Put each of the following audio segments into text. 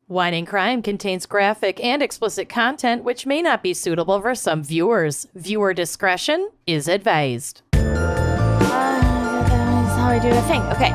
Whining Crime contains graphic and explicit content which may not be suitable for some viewers. Viewer discretion is advised. That's how I do the thing. Okay.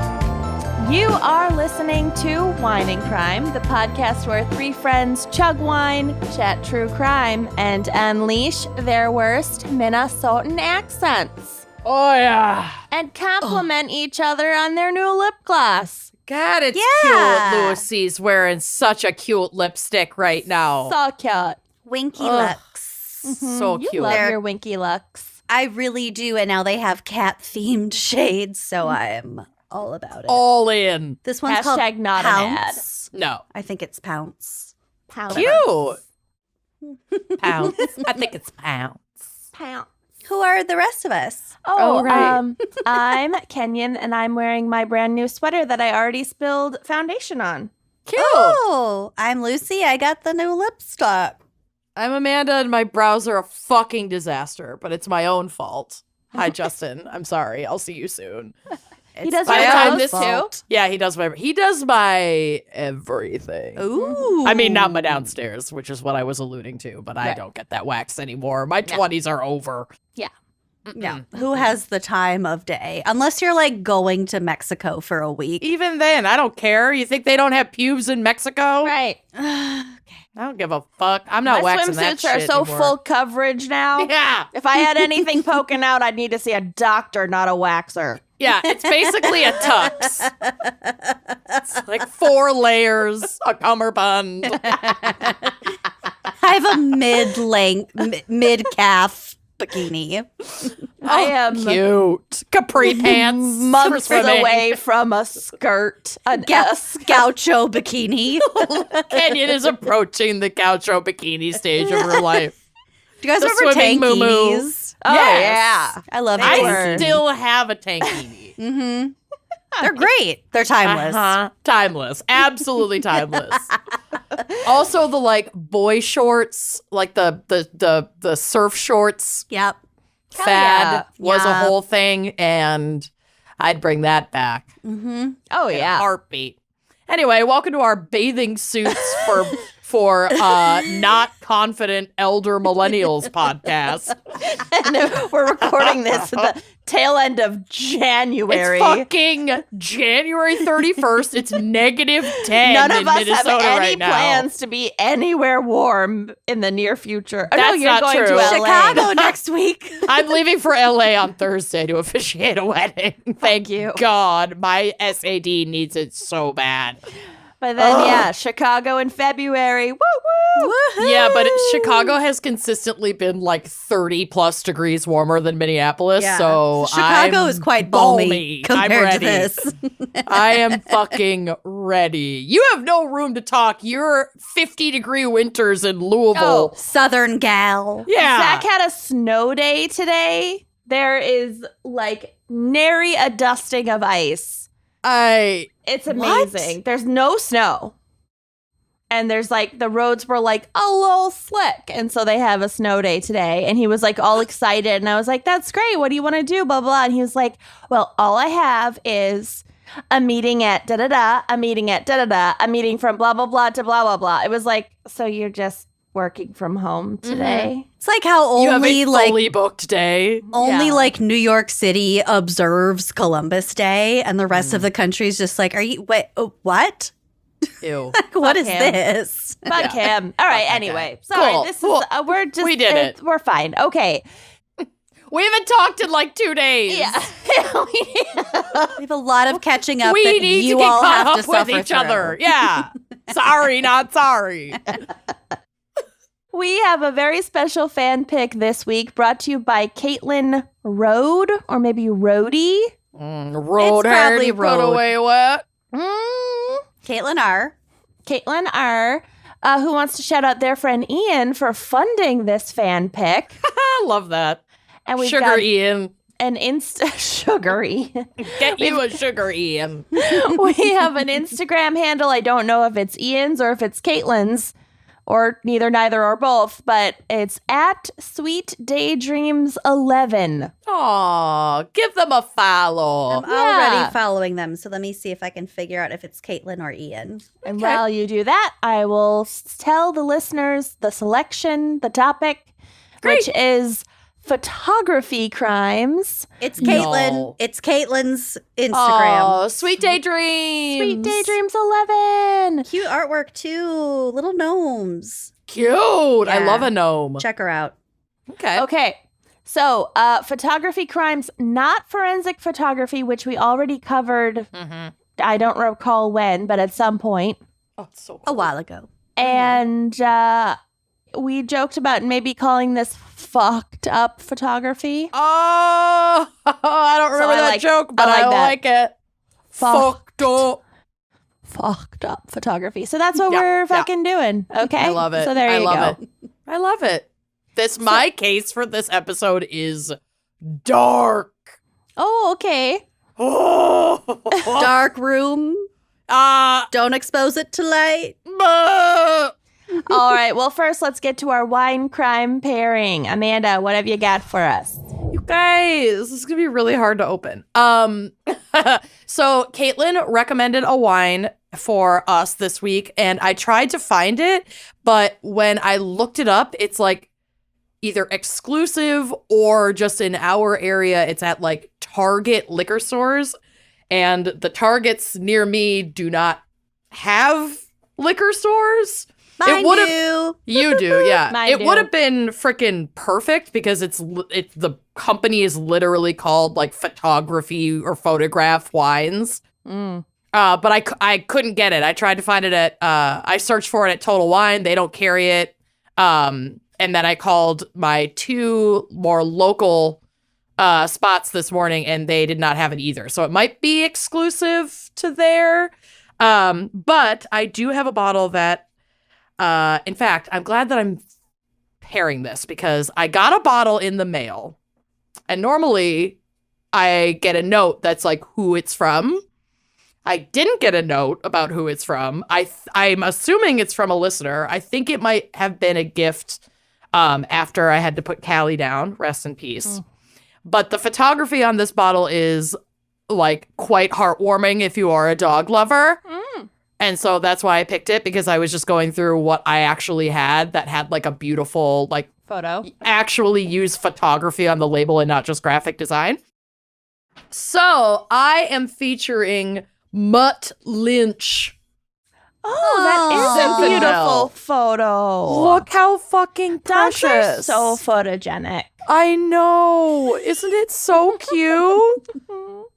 You are listening to Whining Crime, the podcast where three friends chug wine, chat true crime, and unleash their worst Minnesotan accents. Oh, yeah. And compliment each other on their new lip gloss. God, it's cute. Lucy's wearing such a cute lipstick right now. So cute. Winky looks. Mm-hmm. So You cute. love your winky looks. I really do. And now they have cat-themed shades, so I'm all about it. All in. This one's called Hashtag not an ad. Pounce. No. I think it's Pounce. Pound. Cute. Pounce. I think it's pounce. Pound. Who are the rest of us? Oh, right. I'm Kenyon, and I'm wearing my brand new sweater that I already spilled foundation on. Cute. Oh, I'm Lucy. I got the new lipstick. I'm Amanda, and my brows are a fucking disaster, but it's my own fault. Hi, Justin. I'm sorry. I'll see you soon. He does By your the time brows this- too? Yeah, he does my everything. Ooh. I mean, not my downstairs, which is what I was alluding to, but I don't get that waxed anymore. My 20s are over. Yeah. Yeah. Who has the time of day? Unless you're like going to Mexico for a week. Even then, I don't care. You think they don't have pubes in Mexico? Right. I don't give a fuck. I'm not My waxing that swimsuits shit are so anymore. full coverage now. Yeah. If I had anything poking out, I'd need to see a doctor, not a waxer. Yeah, it's basically a tux. It's like 4 layers, a cummerbund. I have a mid-length, mid-calf bikini. I am Cute. Capri pants. for months swimming. away from a skirt. Gaucho bikini. Kenyon is approaching the gaucho bikini stage of her life. Do you guys The remember swimming moo-moo. tankinis? Oh, Yes. yeah. I love I tankinis. still have a tankini. Mm-hmm. They're great. They're timeless. Timeless. Absolutely timeless. Also the like boy shorts, like the surf shorts Yep. Hell fad yeah. was a Yeah. whole thing, and I'd bring that back. Mm-hmm. Oh, in a yeah. heartbeat. Anyway, welcome to our bathing suits for not confident elder millennials podcast. And we're recording this at the tail end of January. It's fucking January 31st. It's -10 None in of us Minnesota have any right now. plans to be anywhere warm in the near future. Oh, no, That's you're not going true. to LA. Chicago next week. I'm leaving for LA on Thursday to officiate a wedding. Thank you. God. My SAD needs it so bad. But then, yeah, Chicago in February. Woo woo. Yeah, but Chicago has consistently been like 30 plus degrees warmer than Minneapolis. Yeah. So Chicago I'm is quite balmy I'm compared ready. to this. I am fucking ready. You have no room to talk. You're 50-degree winters in Louisville. Southern gal. Yeah. Zach had a snow day today. There is like nary a dusting of ice. It's amazing. What? There's no snow. And there's like, the roads were like a little slick. And so they have a snow day today. And he was like all excited. And I was like, that's great. What do you want to do? Blah, blah. And he was like, well, all I have is a meeting at da-da-da, a meeting at da-da-da, a meeting from blah, blah, blah to blah, blah, blah. It was like, so you're just working from home today? It's like how You have only a fully booked day. Yeah. like New York City observes Columbus Day, and the rest of the country is just like, what? Ew. What is him. this? Fuck him. All right. that Anyway, sorry. Cool. This is Cool. we're just We did it. We're fine. Okay. We haven't talked in like 2 days. Yeah. We have a lot of catching up We that need you to get all caught have up to suffer with each through. other. Yeah. Sorry, not sorry. We have a very special fan pick this week brought to you by Caitlin Road, or maybe Rhodey. Road It's probably hard, put road. away what? Caitlin R. Caitlin R., who wants to shout out their friend Ian for funding this fan pick. I love that. And we've Sugar got Ian. an sugary. Get you a Sugar Ian. We have an Instagram handle. I don't know if it's Ian's or if it's Caitlin's, or neither, neither, or both, but it's at Sweet Daydreams 11. Aw, give them a follow. I'm already following them, so let me see if I can figure out if it's Caitlin or Ian. And while you do that, I will tell the listeners the selection, the topic, which is photography crimes. It's Caitlin. No. It's Caitlin's Instagram. Oh, Sweet Daydreams. Sweet Daydreams 11. Cute artwork too. Little gnomes. Cute. I Yeah. love a gnome. Check her out. Okay. So, photography crimes, not forensic photography, which we already covered. Mm-hmm. I don't recall when, but at some point. Oh, it's so cool. A while ago. And we joked about maybe calling this fucked up photography. Oh, I don't remember that joke, but I like it. Fucked up. Fucked up photography. So that's what we're fucking doing. Okay. I love it. So there you go. I love it. My case for this episode is dark. Oh, okay. Oh. Dark room. Don't expose it to light. All right. Well, first, let's get to our wine crime pairing. Amanda, what have you got for us? You guys, this is gonna be really hard to open. So Caitlin recommended a wine for us this week, and I tried to find it, but when I looked it up, it's like either exclusive or just in our area. It's at like Target liquor stores, and the Targets near me do not have liquor stores. Mine would've- do. You do, yeah. Mine It do. would have been freaking perfect because it's the company is literally called like Photography or Photograph Wines. Mm. But I couldn't get it. I tried to find it at I searched for it at Total Wine. They don't carry it. And then I called my two more local spots this morning, and they did not have it either. So it might be exclusive to there. But I do have a bottle that. In fact, I'm glad that I'm pairing this because I got a bottle in the mail, and normally I get a note that's like who it's from. I didn't get a note about who it's from. I'm assuming it's from a listener. I think it might have been a gift after I had to put Callie down. Rest in peace. But the photography on this bottle is like quite heartwarming if you are a dog lover. And so that's why I picked it, because I was just going through what I actually had that had like a beautiful, like Photo. actually used photography on the label and not just graphic design. So I am featuring Mutt Lynch. Oh, that is a Zinfandel. beautiful photo. Look how fucking Dogs are precious. so photogenic. I know. Isn't it so cute?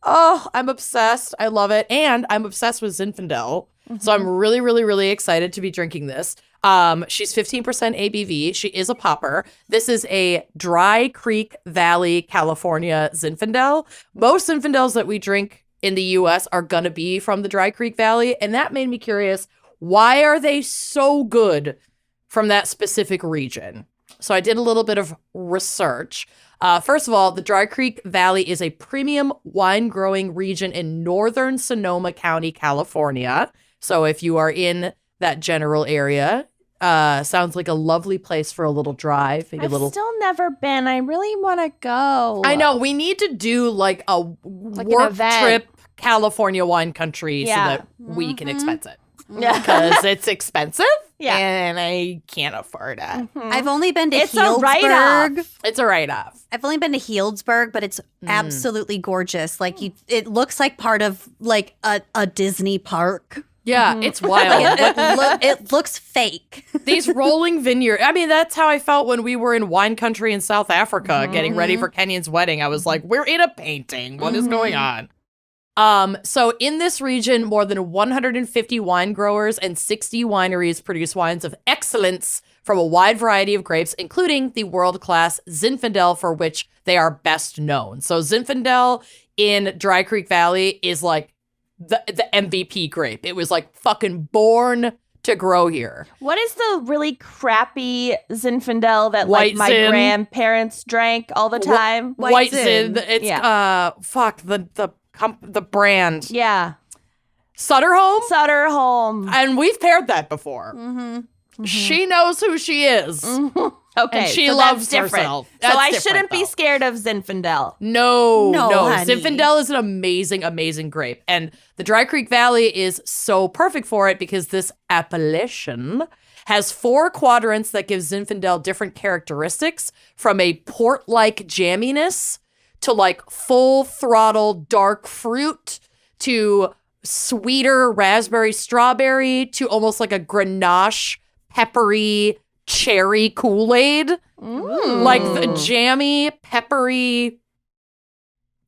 Oh, I'm obsessed. I love it. And I'm obsessed with Zinfandel. So I'm really, really, really excited to be drinking this. She's 15% ABV. She is a popper. This is a Dry Creek Valley, California Zinfandel. Most Zinfandels that we drink in the US are going to be from the Dry Creek Valley. And that made me curious. Why are they so good from that specific region? So I did a little bit of research. First of all, the Dry Creek Valley is a premium wine growing region in northern Sonoma County, California. So if you are in that general area, sounds like a lovely place for a little drive. Maybe I've a little. still never been. I really want to go. I know we need to do like a work event. trip, California wine country, Yeah. so that we can expense it. Yeah. Because it's expensive, Yeah. and I can't afford it. I've only been to It's a Healdsburg. write-off. It's a write-off. I've only been to Healdsburg, but it's absolutely gorgeous. Like it looks like part of like a Disney park. Yeah, it's wild. But It looks fake. these rolling vineyard. I mean, that's how I felt when we were in wine country in South Africa getting ready for Kenyon's wedding. I was like, we're in a painting. What is going on? So in this region, more than 150 wine growers and 60 wineries produce wines of excellence from a wide variety of grapes, including the world-class Zinfandel, for which they are best known. So Zinfandel in Dry Creek Valley is like the MVP grape. It was like fucking born to grow here. What is the really crappy Zinfandel that White like my Zin. grandparents drank all the time? White Zin. Zin. It's Yeah. the brand Yeah. Sutter Home. Sutter Home. And we've paired that before. She knows who she is. Okay, And she so loves that's different. herself. So That's I different, shouldn't be though. scared of Zinfandel. No. honey. Zinfandel is an amazing, amazing grape. And the Dry Creek Valley is so perfect for it because this appellation has 4 quadrants that give Zinfandel different characteristics, from a port-like jamminess to like full throttle dark fruit to sweeter raspberry strawberry to almost like a Grenache peppery cherry Kool-Aid. Like the jammy, peppery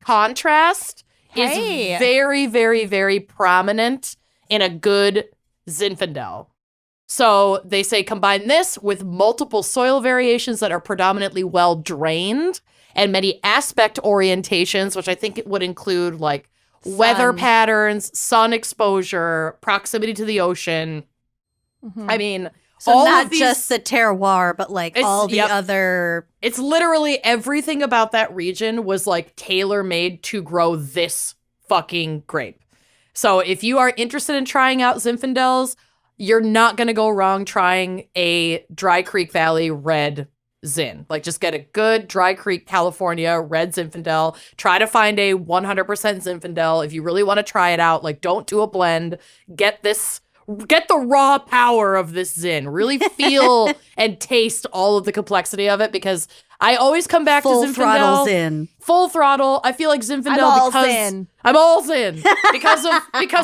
contrast Hey. is very, very, very prominent in a good Zinfandel. So they say combine this with multiple soil variations that are predominantly well drained and many aspect orientations, which I think it would include like weather patterns, sun exposure, proximity to the ocean. I mean, So all not of these, just the terroir, but like It's- all the yep. other. it's literally everything about that region was like tailor made to grow this fucking grape. So if you are interested in trying out Zinfandels, you're not going to go wrong trying a Dry Creek Valley red Zin. Like, just get a good Dry Creek, California red Zinfandel. Try to find a 100% Zinfandel. If you really want to try it out, like, don't do a blend. Get the raw power of this Zin. Really feel and taste all of the complexity of it, because I always come back Full to Zinfandel. throttle Zin. Full throttle. I feel like Zinfandel all because Zin. I'm all Zin because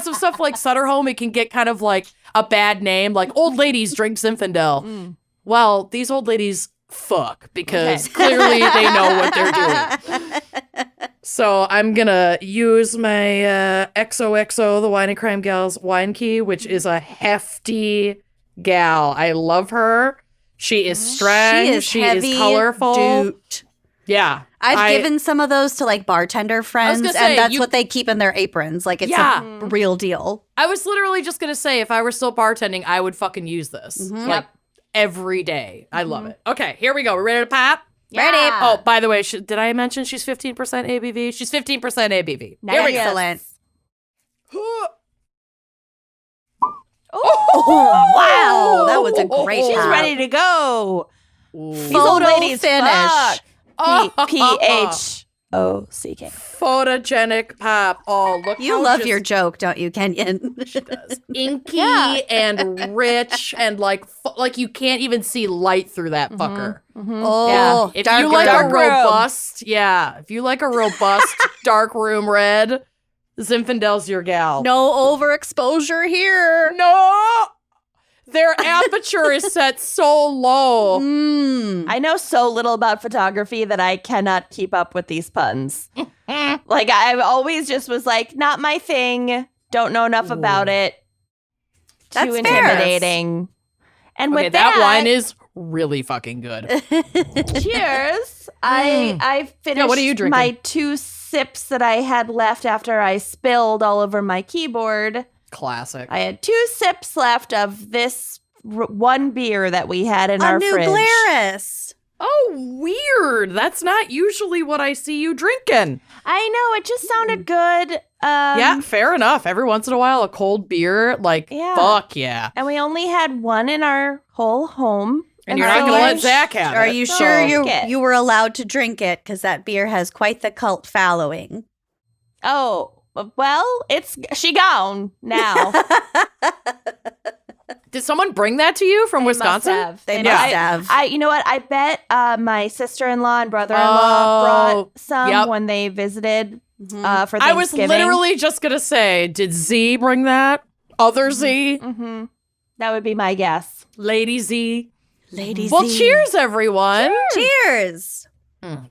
of stuff like Sutter Home. It can get kind of like a bad name, like old ladies drink Zinfandel. Well, these old ladies fuck because clearly they know what they're doing. So I'm gonna use my XOXO, the Wine and Crime Gals wine key, which is a hefty gal. I love her. She is strong. She is heavy colorful. Doot. Yeah. I've given some of those to like bartender friends, gonna say, and that's what they keep in their aprons. Like, it's a real deal. I was literally just gonna say, if I were still bartending, I would fucking use this. Like every day. I love it. Okay, here we go. We're ready to pop? Ready? Oh, by the way, did I mention she's 15% ABV? She's 15% ABV. Here we go. Excellent. Oh, Wow, that was a great she's pop. ready to go. These old Photo ladies finish. fuck. PHOCK. Photogenic pop. Oh, look You how love just your joke, don't you, Kenyon? inky and rich and like you can't even see light through that fucker. Oh, If dark you like room. a robust, if you like a robust dark room red, Zinfandel's your gal. No overexposure here. No! Their aperture is set so low. I know so little about photography that I cannot keep up with these puns. Like, I always just was like, not my thing. Don't know enough about it. That's Too fair. intimidating. And Okay, with that wine is really fucking good. cheers. I finished what are you drinking? my 2 sips that I had left after I spilled all over my keyboard. Classic. I had 2 sips left of this one beer that we had in A our new fridge. Glarus. Oh, weird. That's not usually what I see you drinking. I know, it just sounded good. Yeah, fair enough. Every once in a while, a cold beer, like, Yeah. fuck yeah. And we only had one in our whole home. And you're not so going to I- let Zach have it. Are you So- sure Okay. you were allowed to drink it? Because that beer has quite the cult following. Oh, well, she gone now. Did someone bring that to you from Wisconsin? Must have. They And must I- have. you know what? I bet my sister-in-law and brother-in-law Oh, brought some yep. when they visited for Thanksgiving. I was literally just going to say, did Z bring that? Other Z? Mm-hmm. That would be my guess. Lady Z? Ladies. Well, cheers, everyone. Cheers.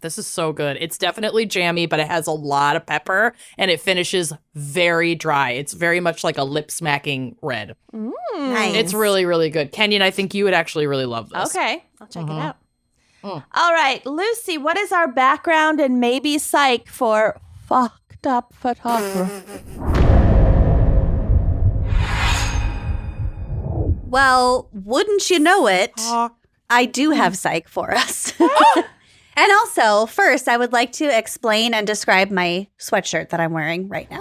This is so good. It's definitely jammy, but it has a lot of pepper and it finishes very dry. It's very much like a lip smacking red. Nice. It's really, really good. Kenyon, I think you would actually really love this. Okay, I'll check it out. All right, Lucy, what is our background and maybe psych for fucked up photography? Well, wouldn't you know it? I do have psych for us. And also, first, I would like to explain and describe my sweatshirt that I'm wearing right now.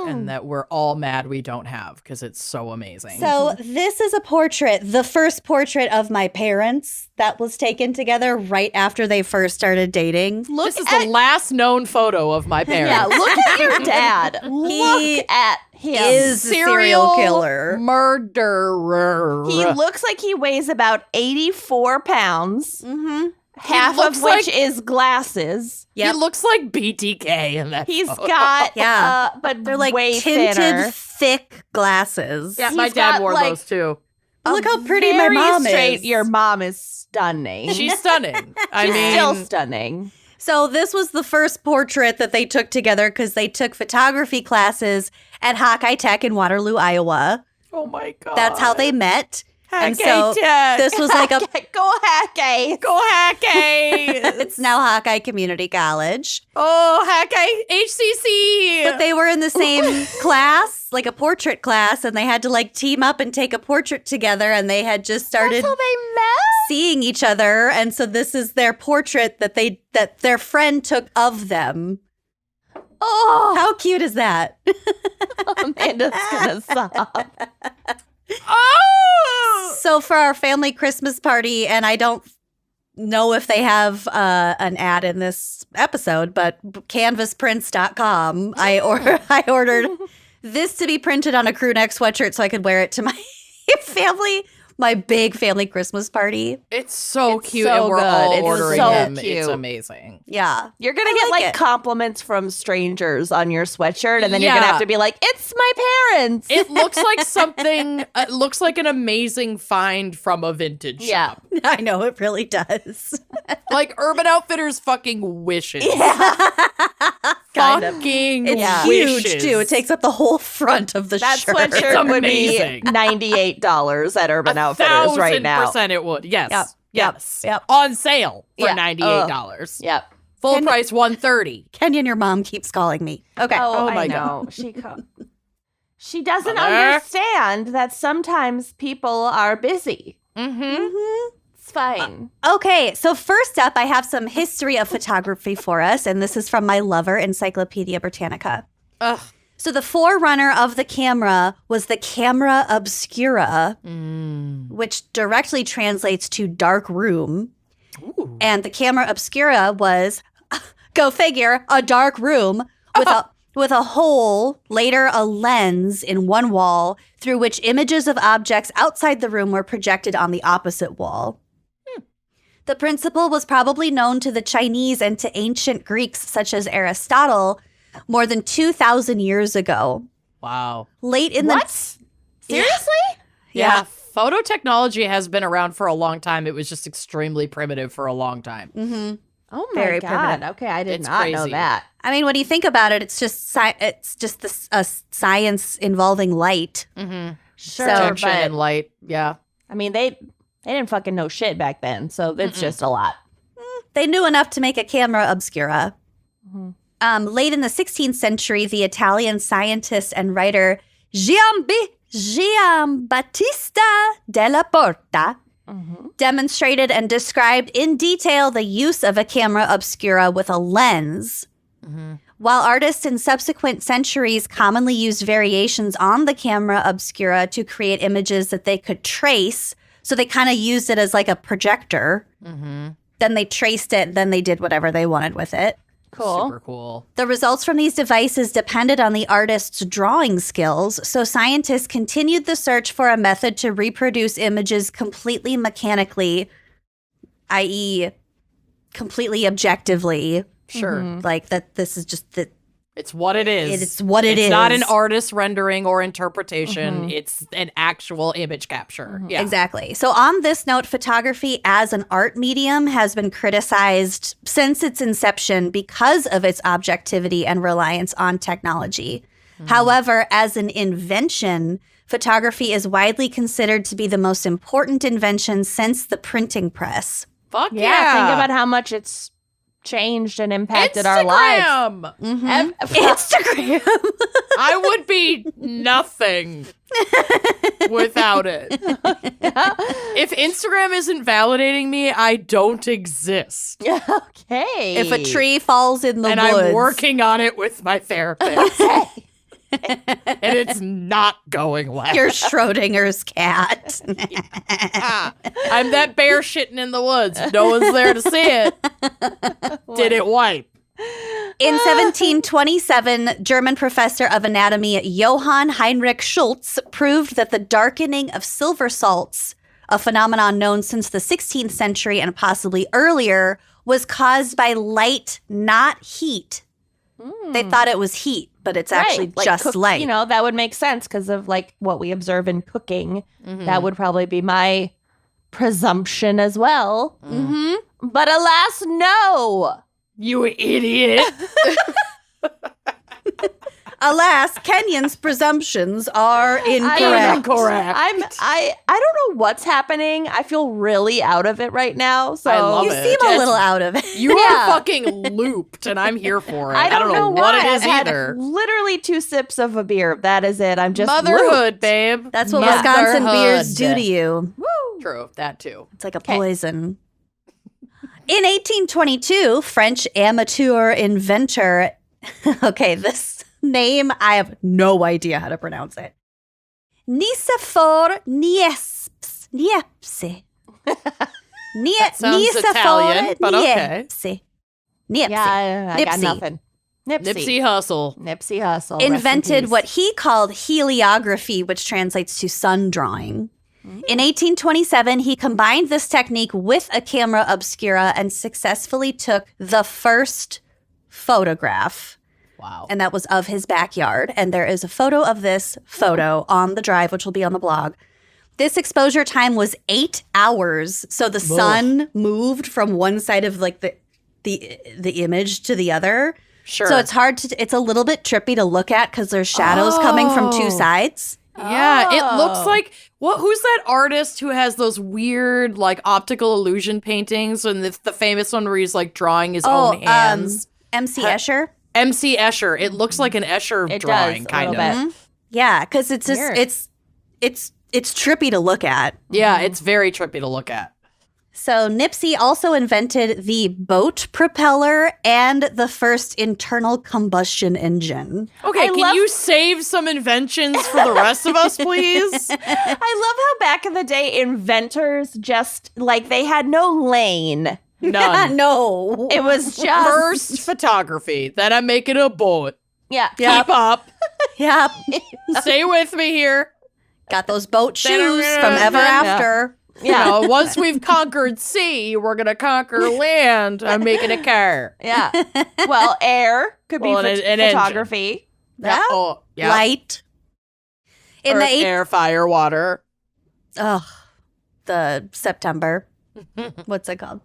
and that we're all mad we don't have because it's so amazing. So this is a portrait, the first portrait of my parents that was taken together right after they first started dating. This is the last known photo of my parents. Yeah, look at your dad. Look at him. Is a serial killer. Murderer. He looks like he weighs about 84 pounds. Mm-hmm. Half looks of which like- is glasses. Yep. He looks like BTK in that He's photo. got, Yeah. but They're like way tinted, thinner. thick glasses. Yeah, my He's dad got, wore like, those too. Look how pretty my Very mom straight. is. Your mom is stunning. She's stunning. I She's mean, still stunning. So this was the first portrait that they took together because they took photography classes at Hawkeye Tech in Waterloo, Iowa. oh my God. That's how they met. And Hawkeye so Tech. this was like a Go Hackay. Go Hackay. it's now Hawkeye Community College. Oh, Hackay HCC. But they were in the same class, like a portrait class, and they had to like team up and take a portrait together, and they had just started That's how they met? seeing each other. And so this is their portrait that their friend took of them. Oh, How cute is that? Amanda's gonna sob. Oh. So for our family Christmas party, and I don't know if they have an ad in this episode, but canvasprints.com, I ordered this to be printed on a crew neck sweatshirt so I could wear it to my my big family Christmas party. It's so It's cute, so and we're good. all It's ordering so them. cute. It's amazing. Yeah. You're gonna I get like like it. compliments from strangers on your sweatshirt, and then you're Yeah. gonna have to be like, "It's my parents." It looks like something. It looks like an amazing find from a vintage Yeah. shop. I know it really does. Like Urban Outfitters fucking wishes. Kind of. Fucking It's huge wishes. too. It takes up the whole front of the that shirt. sweatshirt would be amazing. $98 at Urban Outfitters right now. 1,000% it would. Yes. Yep, Yes. yep. On sale for Yeah. $98. Yep. Full price $130. Kenyon, your mom keeps calling me. Okay. Oh, my I God. know. She doesn't Mother? understand that sometimes people are busy. Mm-hmm. It's fine. Okay, so first up, I have some history of photography for us, and this is from my lover, Encyclopedia Britannica. Ugh. So the forerunner of the camera was the camera obscura, which directly translates to dark room. Ooh. And the camera obscura was, go figure, a dark room with a hole, later a lens in one wall through which images of objects outside the room were projected on the opposite wall. The principle was probably known to the Chinese and to ancient Greeks such as Aristotle more than 2,000 years ago. Wow. Late in What? the Seriously? Yeah. Photo technology has been around for a long time. It was just extremely primitive for a long time. Mhm. Oh my Very God. primitive. Okay, I did It's not know crazy. that. I mean, when you think about it, it's just a science involving light. Mm-hmm. Sure, Projection but and light. Yeah. I mean, they didn't fucking know shit back then, so it's just a lot. They knew enough to make a camera obscura. Mhm. Late in the 16th century, the Italian scientist and writer Giambattista della Porta demonstrated and described in detail the use of a camera obscura with a lens. While artists in subsequent centuries commonly used variations on the camera obscura to create images that they could trace, so they kind of used it as like a projector. Then they traced it, then they did whatever they wanted with it. Cool. Super cool. The results from these devices depended on the artist's drawing skills, so scientists continued the search for a method to reproduce images completely mechanically, i.e., completely objectively. Sure. Like that, this is just the. It's what it is. It's what it It's not is. an artist rendering or interpretation. It's an actual image capture. Yeah. Exactly. So, on this note, photography as an art medium has been criticized since its inception because of its objectivity and reliance on technology. However, as an invention, photography is widely considered to be the most important invention since the printing press. Fuck yeah. Yeah, think about how much it's changed and impacted our lives. Instagram. Instagram. I would be nothing without it. If Instagram isn't validating me, I don't exist. Okay. If a tree falls in the And woods. I'm working on it with my therapist. and it's not going well. You're Schrodinger's cat. I'm that bear shitting in the woods. No one's there to see it. Did it wipe? In 1727, German professor of anatomy Johann Heinrich Schultz proved that the darkening of silver salts, a phenomenon known since the 16th century and possibly earlier, was caused by light, not heat. They thought it was heat, but it's actually just light. You know, that would make sense because of like what we observe in cooking. That would probably be my presumption as well. But alas, no. You idiot. Alas, Kenyon's presumptions are incorrect. I don't know what's happening. I feel really out of it right now. So I love You it. seem a little out of it. You are fucking looped, and I'm here for it. I don't know what why. it is I've had either. literally 2 sips of a beer. That is it. I'm just Motherhood, looped. babe. That's what Wisconsin Motherhood. beers do to you. True, that too. It's like a poison. In 1822, French amateur inventor, okay, this name, I have no idea how to pronounce it. Nicephore Niepce. sounds Italian, but okay. Niepce. Yeah, I got Nipsey. nothing. Nipsey Hussle. Nipsey Hussle. Rest in Invented peace. what he called heliography, which translates to sun drawing. In 1827, he combined this technique with a camera obscura and successfully took the first photograph. Wow. And that was of his backyard. And there is a photo of this photo on the drive, which will be on the blog. This exposure time was 8 hours. So the sun moved from one side of like the image to the other. Sure. So it's hard to, it's a little bit trippy to look at because there's shadows coming from 2 sides. Yeah, it looks like who's that artist who has those weird like optical illusion paintings and the famous one where he's like drawing his own hands. MC Escher. MC Escher. It looks like an Escher drawing, does, kind a of. little bit. Yeah, because it's just Weird. it's trippy to look at. Yeah, it's very trippy to look at. So Nipsey also invented the boat propeller and the first internal combustion engine. Okay, can you save some inventions for the rest of us, please? I love how back in the day, inventors just like they had no lane. None. No. It was just First photography, then I'm making a boat. yeah. Keep up. Yep. Stay with me here. Got those boat shoes from Ever After. You know, once we've conquered sea, we're going to conquer land. I'm making a car. Yeah. Well, air could be Well, an photography. Yeah. Oh, yeah. Light. In Earth, the air, fire, water. the September. What's it called?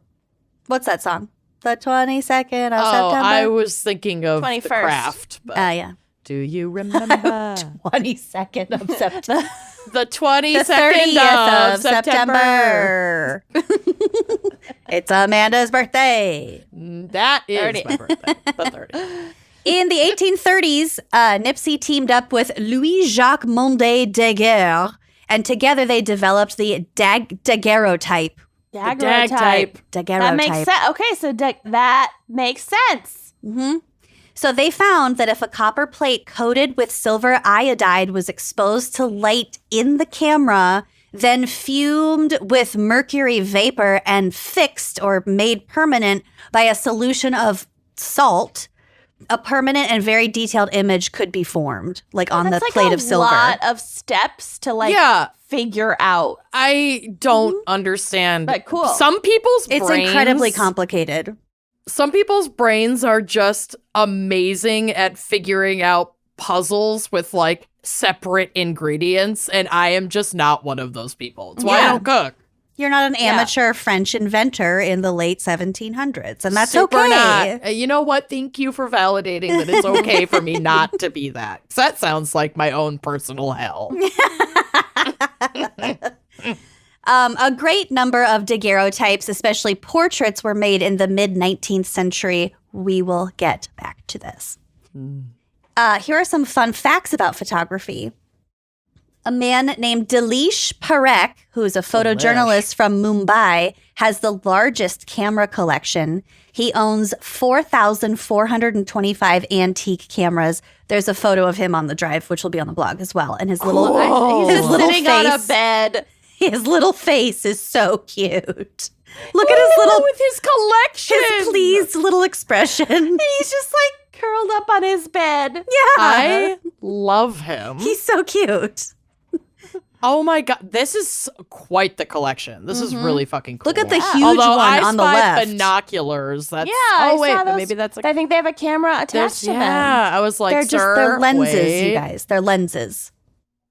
What's that song? The 22nd of Oh, September. I was thinking of 21st. The Craft. But Yeah. do you remember 22nd of September. the The 22nd 30th of September? It's Amanda's birthday. That is 30. my birthday. The 30th. In the 1830s, Nipsey teamed up with Louis-Jacques Monde Daguerre, and together they developed the daguerreotype. Daguerreotype. Daguerreotype. That makes sense. Okay, so that makes sense. So they found that if a copper plate coated with silver iodide was exposed to light in the camera, then fumed with mercury vapor and fixed or made permanent by a solution of salt, a permanent and very detailed image could be formed, like on the That's like plate a of silver. lot of steps to figure out. I don't understand. But cool. Some people's It's brains, incredibly complicated. Some people's brains are just amazing at figuring out puzzles with like separate ingredients, and I am just not one of those people. It's why I Yeah. don't cook. You're not an amateur French inventor in the late 1700s, and that's Super okay. not. You know what? Thank you for validating that it's okay for me not to be that. 'Cause that sounds like my own personal hell. A great number of daguerreotypes, especially portraits, were made in the mid-19th century. We will get back to this. Here are some fun facts about photography. A man named Dileesh Parekh, who is a photojournalist from Mumbai, has the largest camera collection. He owns 4,425 antique cameras. There's a photo of him on the drive, which will be on the blog as well. And his little, He's sitting on a face, bed. his little face is so cute. Look at his little, with his collection. his pleased little expression. He's just like curled up on his bed. Yeah. I love him. He's so cute. Oh my God. This is quite the collection. This is really fucking cool. Look at the huge Although one I on the spied left. binoculars. That's, Yeah. I oh, wait. saw those. Maybe that's I think they have a camera attached to them. Yeah. I was like, They're just sir, they're lenses, wait. you guys. They're lenses.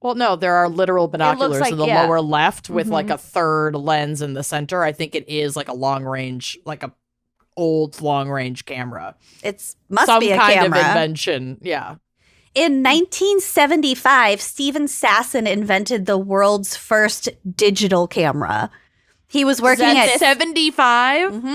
Well, no, there are literal binoculars like- in the yeah. lower left with like a third lens in the center. I think it is like a long range, like a old long range camera. It's must Some be a kind camera. of invention. Yeah. In 1975, Stephen Sasson invented the world's first digital camera. He was working at 75.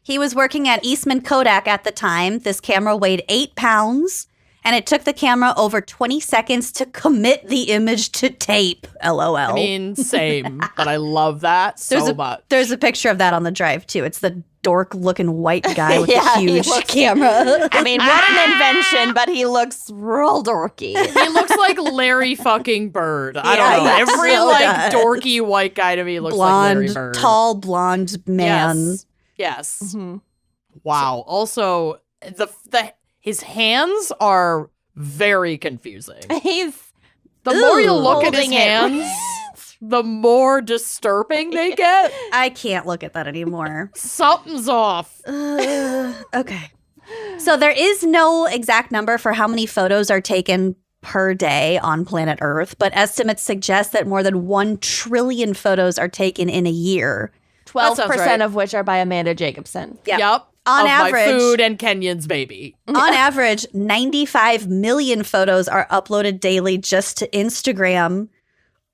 He was working at Eastman Kodak at the time. This camera weighed 8 pounds, and it took the camera over 20 seconds to commit the image to tape. LOL. I mean, same, but I love that so much. There's a picture of that on the drive too. It's the dork-looking white guy with Yeah, the he huge looks- camera. I mean, what an invention, but he looks real dorky. He looks like Larry fucking Bird. I Yeah, don't know. he Every so like does. dorky white guy to me looks like Larry Blonde, Bird. tall, blonde man. Yes. Wow. Also, the his hands are very confusing. He's The more you Ooh. look at his Holding it. hands, the more disturbing they get. I can't look at that anymore. Something's off. Okay. So there is no exact number for how many photos are taken per day on planet Earth, but estimates suggest that more than 1 trillion photos are taken in a year. 12% right. of which are by Amanda Jacobson. Yep. Yep. On of average- my food and Kenyon's baby. On average, 95 million photos are uploaded daily just to Instagram.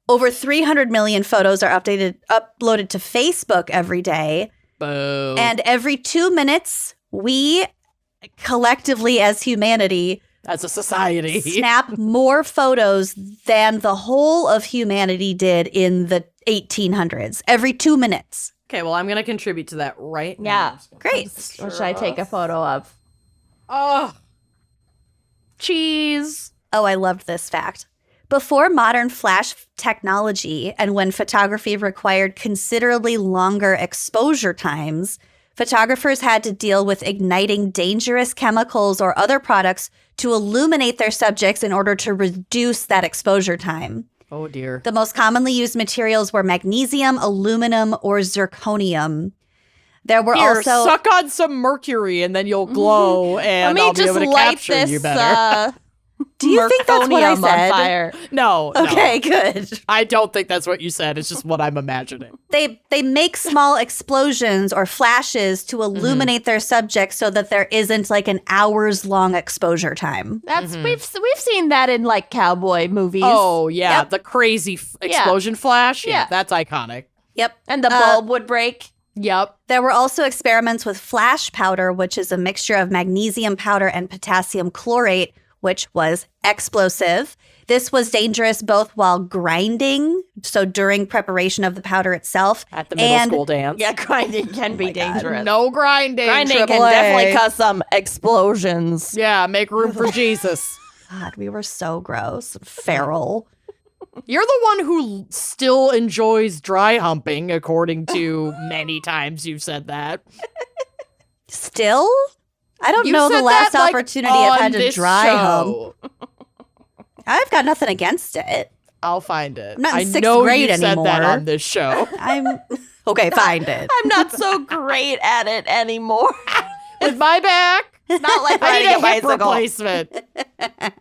Over 300 million photos are uploaded to Facebook every day. Boo. And every 2 minutes, we collectively as humanity As a society. snap more photos than the whole of humanity did in the 1800s. Every 2 minutes. Okay, well, I'm going to contribute to that right now. Yeah. Great. What should I take a photo of? Oh. Cheese. Oh, I loved this fact. Before modern flash technology and when photography required considerably longer exposure times, photographers had to deal with igniting dangerous chemicals or other products to illuminate their subjects in order to reduce that exposure time. Oh, dear. The most commonly used materials were magnesium, aluminum, or zirconium. There were Here, also suck on some mercury and then you'll glow and Let I'll me be just able to light capture this you better. Do you think that's what I merconium said? on fire. No. Okay, good. I don't think that's what you said. It's just what I'm imagining. They make small explosions or flashes to illuminate their subjects so that there isn't like an hours-long exposure time. That's we've seen that in like cowboy movies. Oh, yeah. Yep. The crazy explosion flash. Yeah, Yeah. that's iconic. Yep. And the bulb would break. Yep. There were also experiments with flash powder, which is a mixture of magnesium powder and potassium chlorate, which was explosive. This was dangerous both while grinding, so during preparation of the powder itself. At the middle school dance. Yeah, grinding can be dangerous. No grinding. Grinding can AAA. definitely cause some explosions. Yeah, make room for Jesus. God, we were so gross and feral. You're the one who still enjoys dry humping, according to many times you've said that. Still? I don't You know the said last that, like, opportunity I've on had to this dry hump. show. I've got nothing against it. I'll find it. I'm not in I sixth know grade you said that anymore. on this show. I'm okay, find it. I'm not so great at it anymore. With my back, Not like I riding need a a hip bicycle. replacement.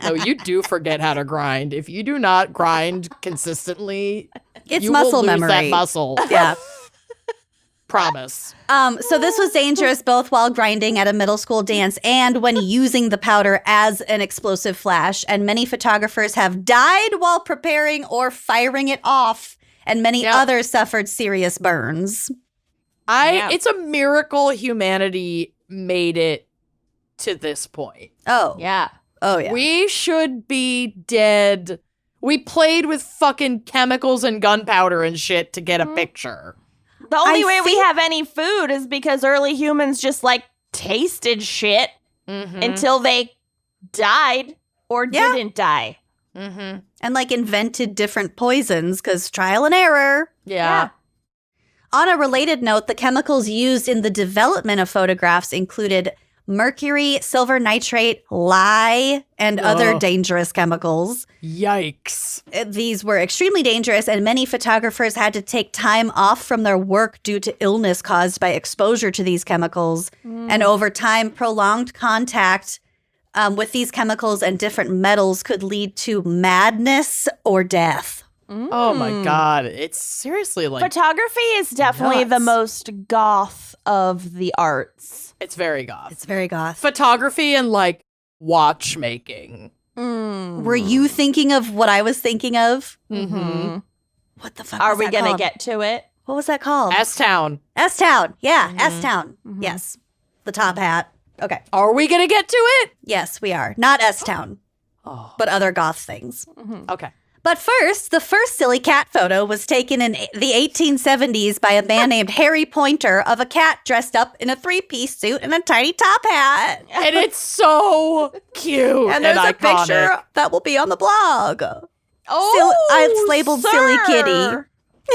No, you do forget how to grind. If you do not grind consistently, It's you muscle will lose memory. that muscle. Yeah. Promise. So this was dangerous both while grinding at a middle school dance and when using the powder as an explosive flash. And many photographers have died while preparing or firing it off. And many Yep. others suffered serious burns. Yeah. It's a miracle humanity made it to this point. Oh. Yeah. Oh, yeah. We should be dead. We played with fucking chemicals and gunpowder and shit to get a picture. The only way we have any food is because early humans just like tasted shit until they died or didn't die. And like invented different poisons because trial and error. Yeah. On a related note, the chemicals used in the development of photographs included mercury, silver nitrate, lye, and other dangerous chemicals. Yikes. These were extremely dangerous, and many photographers had to take time off from their work due to illness caused by exposure to these chemicals. And over time, prolonged contact with these chemicals and different metals could lead to madness or death. Oh my God. It's seriously like photography is definitely the most goth of the arts. it's very goth. It's very goth. Photography and like watchmaking. Were you thinking of what I was thinking of? Mm-hmm. What the fuck Are was we that going to called? get to it? What was that called? S-Town. S-Town. Yeah, S-Town. Yes. The top hat. Okay. Are we gonna get to it? Yes, we are. Not S-Town, but other goth things. Okay. But first, the first silly cat photo was taken in the 1870s by a man named Harry Pointer of a cat dressed up in a three-piece suit and a tiny top hat. And it's so cute And there's a iconic. picture that will be on the blog. Oh, it's labeled Silly Kitty.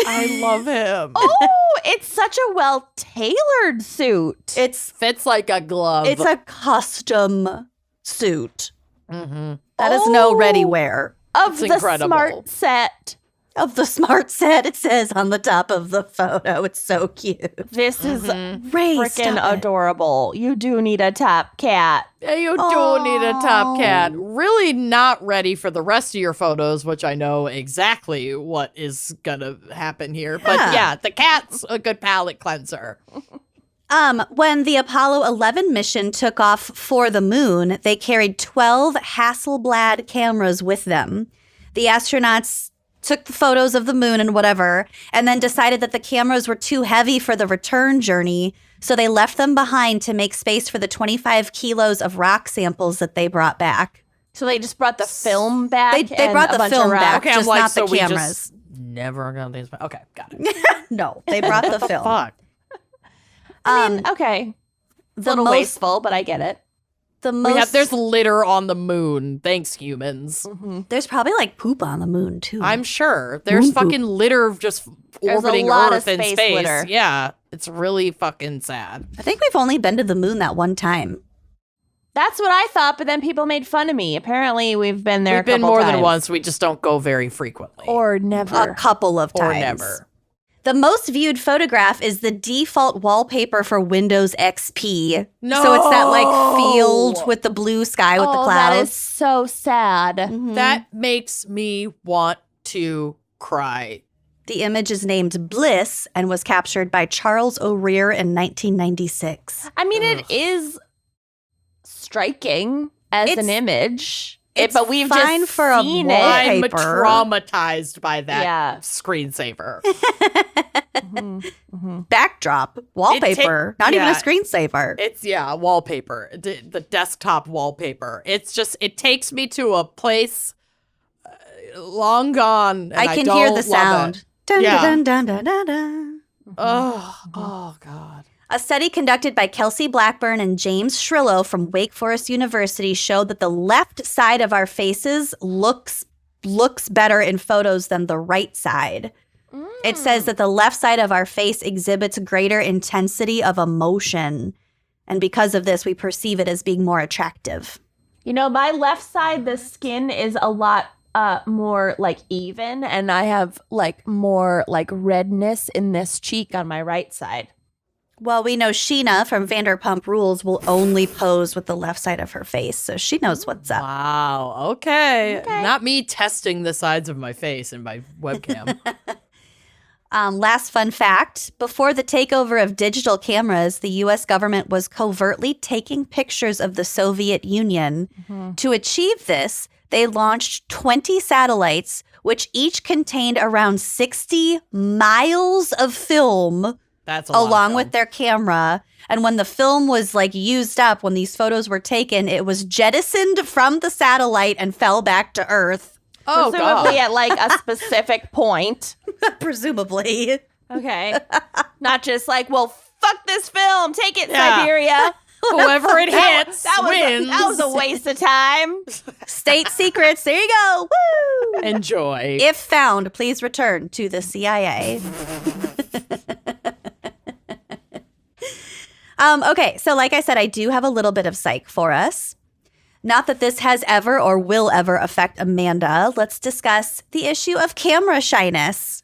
I love him. Oh, it's such a well-tailored suit. It's Fits like a glove. It's a custom suit. Mm-hmm. That is no ready wear. Of It's the incredible. smart set. Of the smart set, it says on the top of the photo. It's so cute. This is Ray, freaking stop it. adorable. You do need a top cat. Yeah, you do need a top cat. Really not ready for the rest of your photos, which I know exactly what is gonna happen here. But yeah, the cat's a good palate cleanser. When the Apollo 11 mission took off for the moon, they carried 12 Hasselblad cameras with them. The astronauts took the photos of the moon and whatever, and then decided that the cameras were too heavy for the return journey, so they left them behind to make space for the 25 kilos of rock samples that they brought back. So they just brought the film back. They and brought a the bunch film of back. rocks. Okay, I'm just like, not so the we cameras. just never gonna these. Okay, got it. No, they brought the film. Fuck. I mean, okay. It's a little wasteful, but I get it. The most There's litter on the moon. Thanks, humans. there's probably like poop on the moon too. I'm sure. There's fucking litter just There's a orbiting lot of Earth in space space. litter. Yeah, it's really fucking sad. I think we've only been to the moon that one time. That's what I thought, but then people made fun of me. Apparently, we've been there We've a couple been more times. than once. We just don't go very frequently. Or never. A couple of Or times. never. The most viewed photograph is the default wallpaper for Windows XP. No. So it's that like field with the blue sky with the that clouds. is so sad. That makes me want to cry. The image is named Bliss and was captured by Charles O'Rear in 1996. I mean, it is striking as It's- an image. it's but we've fine just for a seen wall. it. I'm Paper. traumatized by that Yeah. screensaver. Backdrop, wallpaper, not even a screensaver. It's wallpaper. The desktop wallpaper. It's just it takes me to a place long gone. And I can don't hear the love sound. it. Dun, Yeah. dun, dun, dun, dun, dun. Oh God. A study conducted by Kelsey Blackburn and James Shrillo from Wake Forest University showed that the left side of our faces looks better in photos than the right side. It says that the left side of our face exhibits greater intensity of emotion. And because of this, we perceive it as being more attractive. You know, my left side, the skin is a lot more like even, and I have like more like redness in this cheek on my right side. Well, we know Sheena from Vanderpump Rules will only pose with the left side of her face, so she knows what's up. Wow. Okay. Not me testing the sides of my face in my webcam. Last fun fact, before the takeover of digital cameras, the U.S. government was covertly taking pictures of the Soviet Union. To achieve this, they launched 20 satellites, which each contained around 60 miles of film That's a lot of along film. with their camera. And when the film was like used up, when these photos were taken, it was jettisoned from the satellite and fell back to Earth. Oh, Presumably God. at like a specific point. Presumably. Okay. Not just like, well, fuck this film. Take it, Yeah. Siberia. Whoever it hits wins. That was a waste of time. State secrets. There you go. Woo! Enjoy. If found, please return to the CIA. Okay, so like I said, I do have a little bit of psych for us. Not that this has ever or will ever affect Amanda. Let's discuss the issue of camera shyness.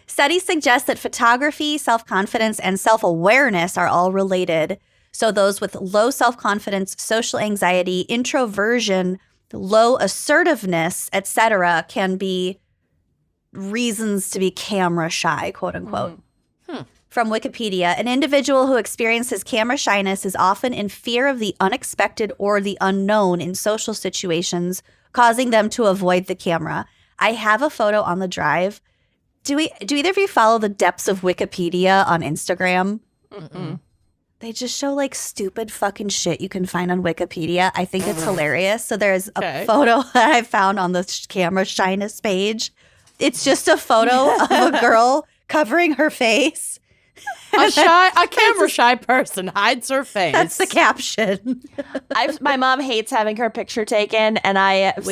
Studies suggest that photography, self-confidence, and self-awareness are all related. So those with low self-confidence, social anxiety, introversion, low assertiveness, etc., can be reasons to be camera shy, quote unquote. From Wikipedia, an individual who experiences camera shyness is often in fear of the unexpected or the unknown in social situations, causing them to avoid the camera. I have a photo on the drive. Do either of you follow the depths of Wikipedia on Instagram? Mm-mm. They just show like stupid fucking shit you can find on Wikipedia. I think it's hilarious. So there's a photo that I found on the camera shyness page. It's just a photo of a girl covering her face. A camera shy person hides her face. That's the caption. My mom hates having her picture taken, and I've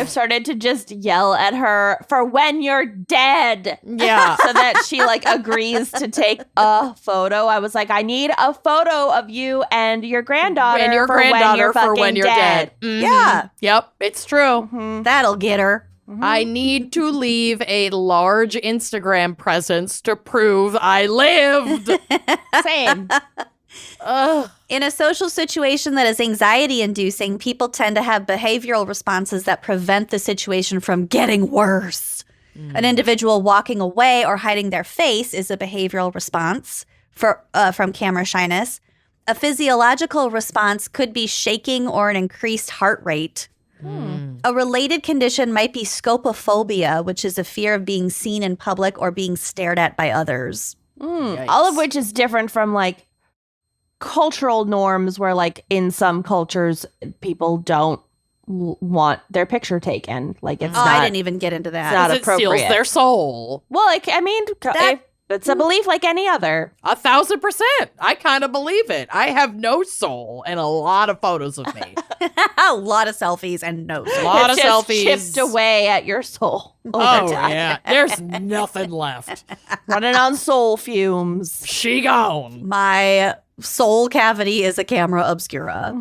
started to just yell at her for when you're dead. Yeah. So that she like agrees to take a photo. I was like, I need a photo of you and your granddaughter for when you're dead. Mhm. Yeah. Yep, it's true. That'll get her. I need to leave a large Instagram presence to prove I lived. Same. Ugh. In a social situation that is anxiety-inducing, people tend to have behavioral responses that prevent the situation from getting worse. An individual walking away or hiding their face is a behavioral response from camera shyness. A physiological response could be shaking or an increased heart rate. A related condition might be scopophobia, which is a fear of being seen in public or being stared at by others. All of which is different from like cultural norms where like in some cultures people don't want their picture taken. Like it's not, I didn't even get into that. It's not It steals appropriate. their soul. Well, like I mean, it's a belief like any other. 1,000%. I kind of believe it. I have no soul and a lot of photos of me. A lot of selfies and notes. A lot It's of just selfies. chipped away at your soul. Oh, yeah. There's nothing left. Running on soul fumes. She gone. My soul cavity is a camera obscura,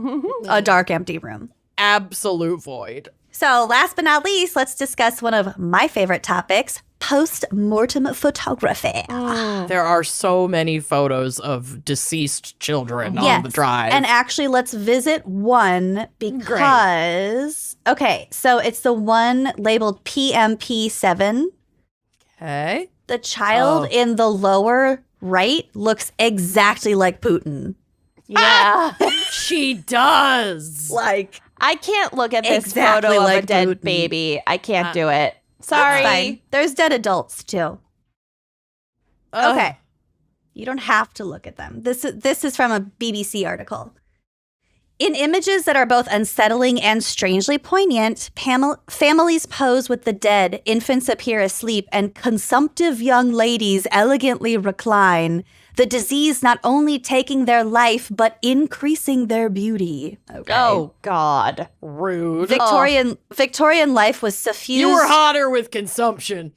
a dark, empty room. Absolute void. So last but not least, let's discuss one of my favorite topics, post-mortem photography. There are so many photos of deceased children on Yes. the drive. And actually, let's visit one because, okay, so it's the one labeled PMP7. okay. The child in the lower right looks exactly like Putin. Yeah. She does. Like, I can't look at this Exactly photo of a like dead Putin. baby. I can't do it. Sorry. fine. There's dead adults too. Ugh. Okay. You don't have to look at them. This is from a BBC article. In images that are both unsettling and strangely poignant, families pose with the dead, infants appear asleep, and consumptive young ladies elegantly recline, the disease not only taking their life, but increasing their beauty. Okay. Oh, God. Rude. Victorian life was suffused. You were hotter with consumption.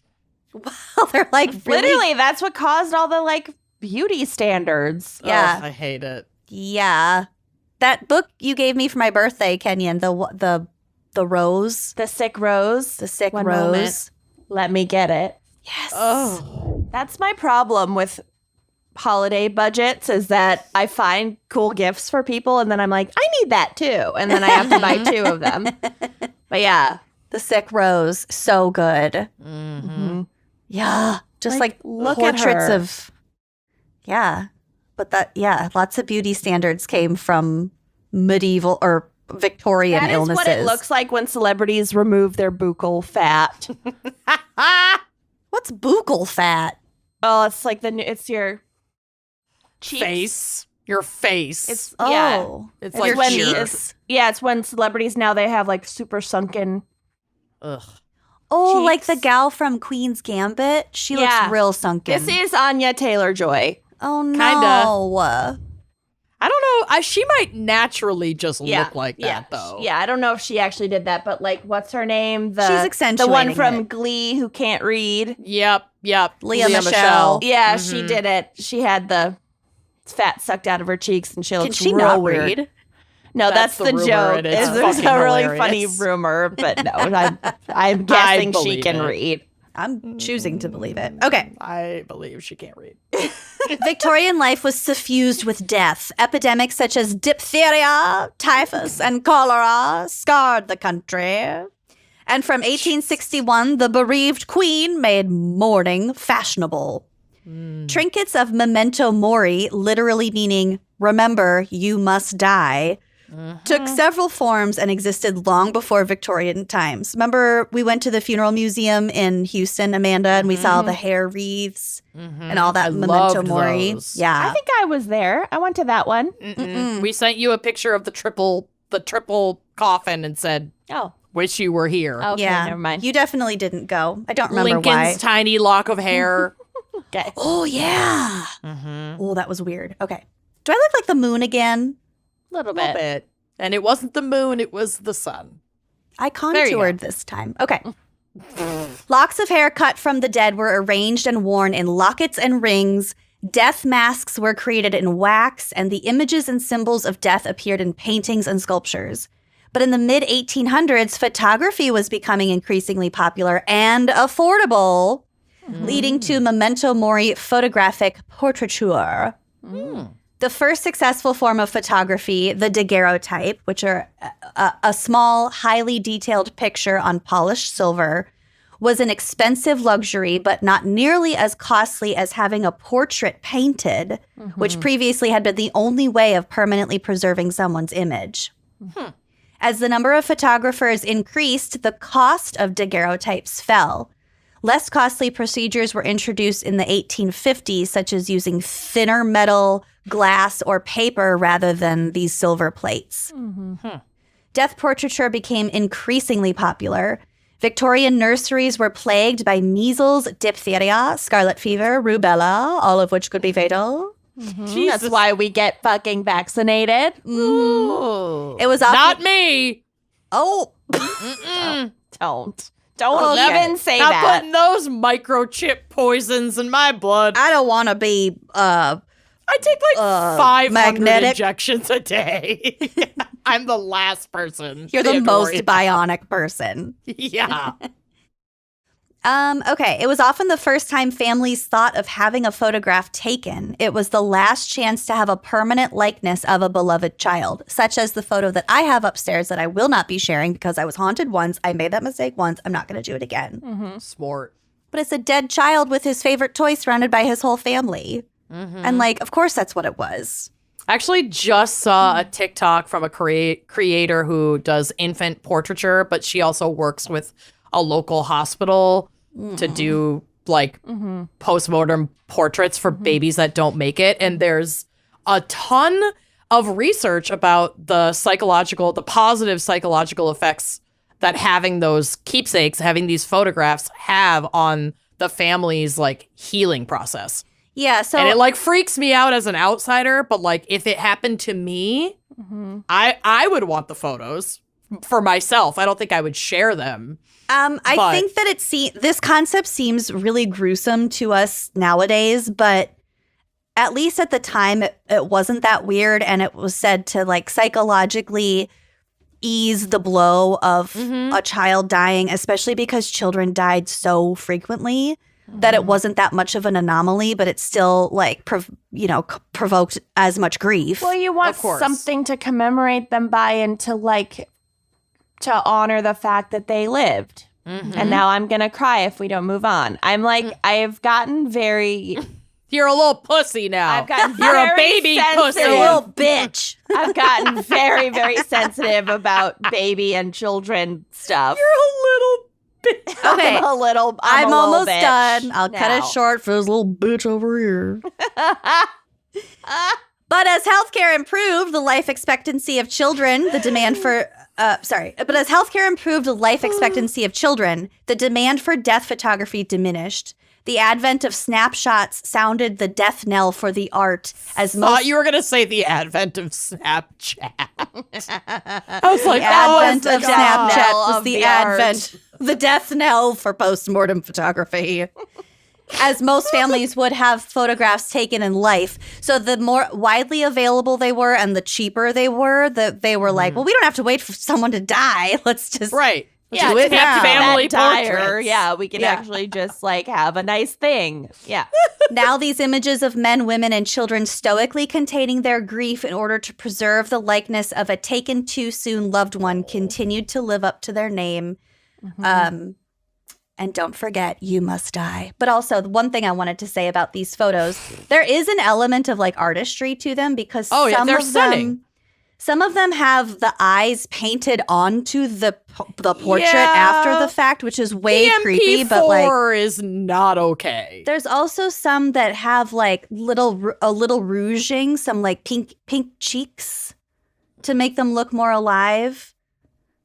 Well, they're like really. Literally, that's what caused all the, like, beauty standards. Yeah. Ugh, I hate it. Yeah. That book you gave me for my birthday, Kenyon, the rose. The Sick Rose. The Sick One Rose. moment. Let me get it. Yes. Oh. That's my problem with holiday budgets is that I find cool gifts for people and then I'm like, I need that too. And then I have to buy two of them. But yeah. The Sick Rose. So good. Mm-hmm. Yeah. Just like look at portraits her. of. Yeah. But lots of beauty standards came from medieval or Victorian That is illnesses. what it looks like when celebrities remove their buccal fat. What's buccal fat? Oh, it's like it's your cheeks. Face. Your face. It's It's like when cheers. it's when celebrities now they have like super sunken. Ugh. Oh, cheeks. like the gal from Queen's Gambit. She looks real sunken. This is Anya Taylor-Joy. Oh, no. Kinda. I don't know. She might naturally just look like that, though. Yeah, I don't know if she actually did that, but like, what's her name? She's accentuating the one from it. Glee who can't read. Yep. Leah Michele. Yeah, she did it. She had the fat sucked out of her cheeks, and she Can looks she real not weird. read? No, that's the rumor, joke. and it's There's fucking a really hilarious. funny rumor, but no, I'm guessing she believe can it. read. I'm choosing to believe it. Okay. I believe she can't read. Victorian life was suffused with death. Epidemics such as diphtheria, typhus, and cholera scarred the country. And from 1861, the bereaved queen made mourning fashionable. Trinkets of memento mori, literally meaning remember, you must die, took several forms and existed long before Victorian times. Remember, we went to the funeral museum in Houston, Amanda, and we saw the hair wreaths and all that I memento loved mori. those. Yeah. I think I was there. I went to that one. We sent you a picture of the triple coffin and said, Oh, wish you were here. okay, yeah. never mind. You definitely didn't go. I don't remember Lincoln's why. tiny lock of hair. Okay. Oh, yeah. Oh, that was weird. Okay. Do I look like the moon again? A little A little bit. bit. And it wasn't the moon, it was the sun. I you contoured this time. Okay. Locks of hair cut from the dead were arranged and worn in lockets and rings. Death masks were created in wax, and the images and symbols of death appeared in paintings and sculptures. But in the mid-1800s, photography was becoming increasingly popular and affordable, leading to memento mori photographic portraiture. The first successful form of photography, the daguerreotype, which are a small, highly detailed picture on polished silver, was an expensive luxury, but not nearly as costly as having a portrait painted, which previously had been the only way of permanently preserving someone's image. As the number of photographers increased, the cost of daguerreotypes fell. Less costly procedures were introduced in the 1850s, such as using thinner metal, glass, or paper rather than these silver plates. Death portraiture became increasingly popular. Victorian nurseries were plagued by measles, diphtheria, scarlet fever, rubella, all of which could be fatal. That's why we get fucking vaccinated. Ooh. It was often- Not me. Oh, Don't Okay. even say Not that. putting those microchip poisons in my blood. I don't want to be I take like 500 magnetic. injections a day. I'm the last person. You're the to most worry about. bionic person. Yeah. Okay. It was often the first time families thought of having a photograph taken. It was the last chance to have a permanent likeness of a beloved child, such as the photo that I have upstairs that I will not be sharing because I was haunted once. I made that mistake once. I'm not going to do it again. Smart. But it's a dead child with his favorite toy surrounded by his whole family. And like, of course, that's what it was. I actually just saw a TikTok from a creator who does infant portraiture, but she also works with a local hospital to do like post-mortem portraits for babies that don't make it. And there's a ton of research about the positive psychological effects that having those keepsakes, having these photographs have on the family's like healing process. Yeah. So And it like freaks me out as an outsider, but like if it happened to me, I would want the photos for myself. I don't think I would share them. I think that this concept seems really gruesome to us nowadays, but at least at the time, it wasn't that weird. And it was said to like psychologically ease the blow of a child dying, especially because children died so frequently that it wasn't that much of an anomaly, but it still like, provoked as much grief. Well, you want Of course. something to commemorate them by and to honor the fact that they lived. And now I'm going to cry if we don't move on. I'm like, I've gotten very... You're a little pussy now. I've gotten You're a very baby sensitive. pussy. You're a little bitch. I've gotten very, very sensitive about baby and children stuff. You're a little bit. Okay. I'm I'm a little almost bitch done. I'll cut it now. short for this little bitch over here. But as healthcare improved, the life expectancy of children, the demand for but as healthcare improved the life expectancy of children, the demand for death photography diminished. The advent of snapshots sounded the death knell for the art. As most Thought you were gonna say the advent of Snapchat. I was like, the advent that of was the god. Snapchat was of the the advent, the death knell for post-mortem photography. As most families would have photographs taken in life. So the more widely available they were and the cheaper they were, they were like, well, we don't have to wait for someone to die. Let's just Right. Yeah, do it to now. have Family that dire, portraits. yeah, we can Yeah. actually just like have a nice thing. Yeah. Now these images of men, women, and children stoically containing their grief in order to preserve the likeness of a taken too soon loved one continued to live up to their name. And don't forget, you must die. But also, the one thing I wanted to say about these photos, there is an element of like artistry to them because they're stunning. Some of them have the eyes painted onto the portrait Yeah. after the fact, which is way creepy. But like, PMP4 is not okay. there's also some that have like a little rouging, some like pink cheeks to make them look more alive.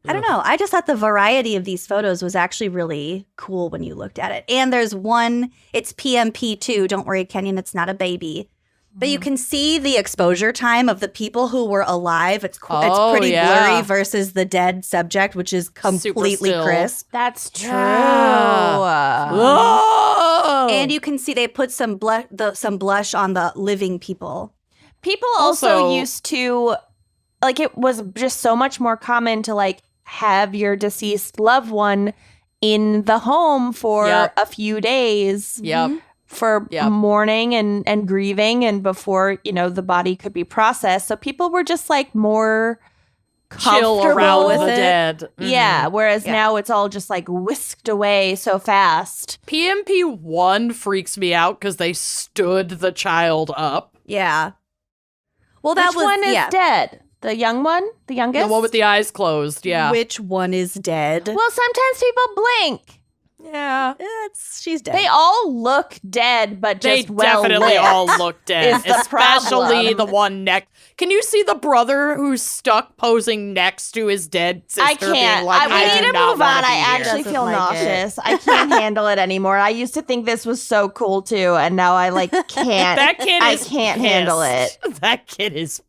I don't know. I just thought the variety of these photos was actually really cool when you looked at it. And there's one, it's PMP2. Don't worry, Kenyon, it's not a baby. But you can see the exposure time of the people who were alive. It's pretty blurry versus the dead subject, which is completely still. crisp. That's true. Yeah. Whoa! And you can see they put some blush on the living people. People also Also- used to, like, it was just so much more common to, like, have your deceased loved one in the home for Yep. a few days Yep. for Yep. mourning and grieving and before, the body could be processed. So people were just, like, more Chill comfortable around with the it. dead. Mhm. Yeah, whereas Yeah. now it's all just, like, whisked away so fast. PMP1 freaks me out because they stood the child up. Yeah. Well, that Which was one is dead? The young one? The youngest? The one with the eyes closed. Yeah. Which one is dead? Well, sometimes people blink. Yeah. She's dead. They all look dead, but They just well definitely lit. all look dead. is the Especially problem. the one next. Can you see the brother who's stuck posing next to his dead sister? I can't. Being like, we I need do to not move wanna on. be I here." actually Doesn't feel like nauseous. I can't handle it anymore. I used to think this was so cool too, and now I can't. That kid I is can't handle it. pissed. That kid is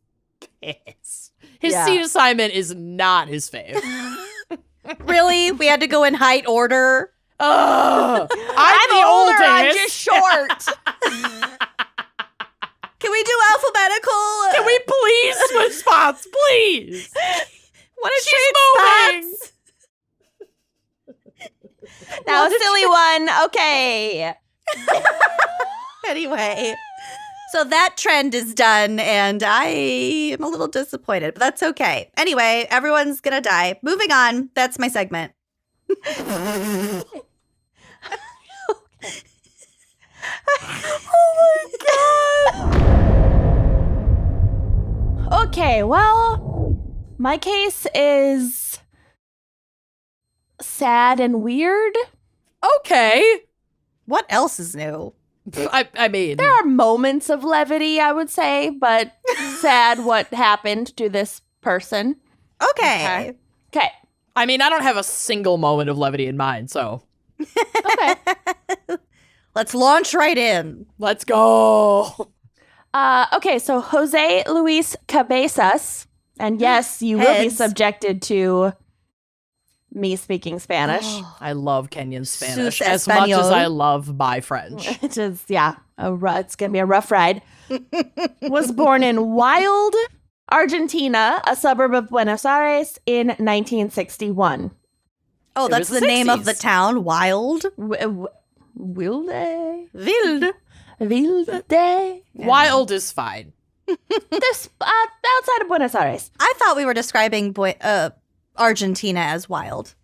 pissed. His Yeah. seat assignment is not his fave. Really? We had to go in height order? Ugh. I'm the older. I'm oldest. just short. Can we do alphabetical? Can we please switch spots, please? Want to She's trade moving. spots? Now a silly one. Okay. Anyway, so that trend is done, and I am a little disappointed, but that's okay. Anyway, everyone's gonna die. Moving on. That's my segment. Okay, well, my case is sad and weird. Okay. What else is new? I mean, There are moments of levity, I would say, but sad what happened to this person. Okay. Okay. I mean, I don't have a single moment of levity in mind, so Okay. Let's launch right in. let's go. Okay, so Jose Luis Cabezas, and yes, you will be Heads. subjected to me speaking Spanish. I love Kenyan Spanish Sus as much as Espanol. I love my French. It is, yeah, it's going to be a rough ride. Was born in Wild, Argentina, a suburb of Buenos Aires, in 1961. Oh, It that's was the name of 60s. the town, Wild. Wilde? Wild. Wilde? Wild is fine. This, outside of Buenos Aires. I thought we were describing Argentina as wild.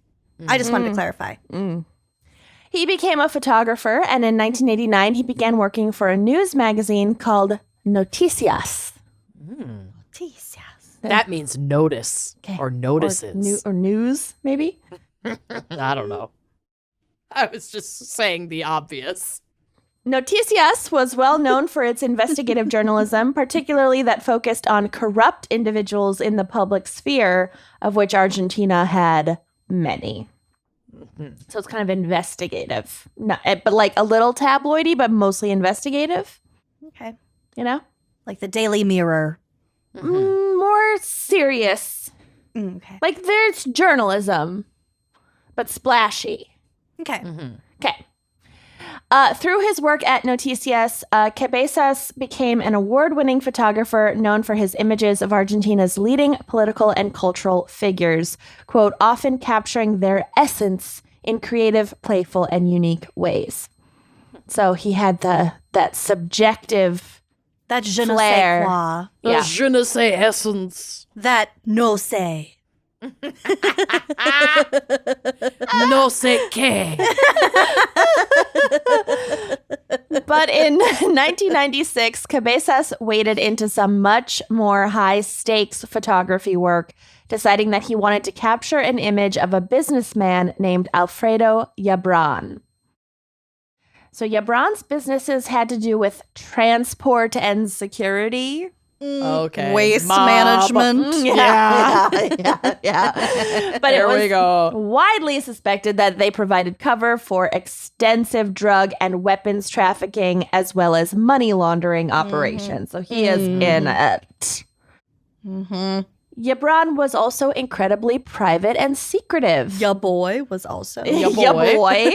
I just wanted to clarify. He became a photographer, and in 1989, he began working for a news magazine called Noticias. That means notice Okay. or notices. Or news, maybe? I don't know. I was just saying the obvious. Noticias was well known for its investigative journalism, particularly that focused on corrupt individuals in the public sphere, of which Argentina had many. So it's kind of investigative, but like a little tabloidy, but mostly investigative. Okay. You know? Like the Daily Mirror. More serious. Okay. Like there's journalism, but splashy. Okay. Okay. Through his work at Noticias, Cabezas became an award-winning photographer known for his images of Argentina's leading political and cultural figures, quote, often capturing their essence in creative, playful, and unique ways. So he had that subjective That je ne flair. sais quoi. Yeah. Je ne sais essence. That no say. No sé qué. But in 1996, Cabezas waded into some much more high-stakes photography work, deciding that he wanted to capture an image of a businessman named Alfredo Yabran. So Yabran's businesses had to do with transport and security. Okay. Waste Mob. management. Yeah. Yeah. But There it was we go. widely suspected that they provided cover for extensive drug and weapons trafficking as well as money laundering operations. So he is in it. Yabran was also incredibly private and secretive. Your boy was also. Ya Ya boy. boy.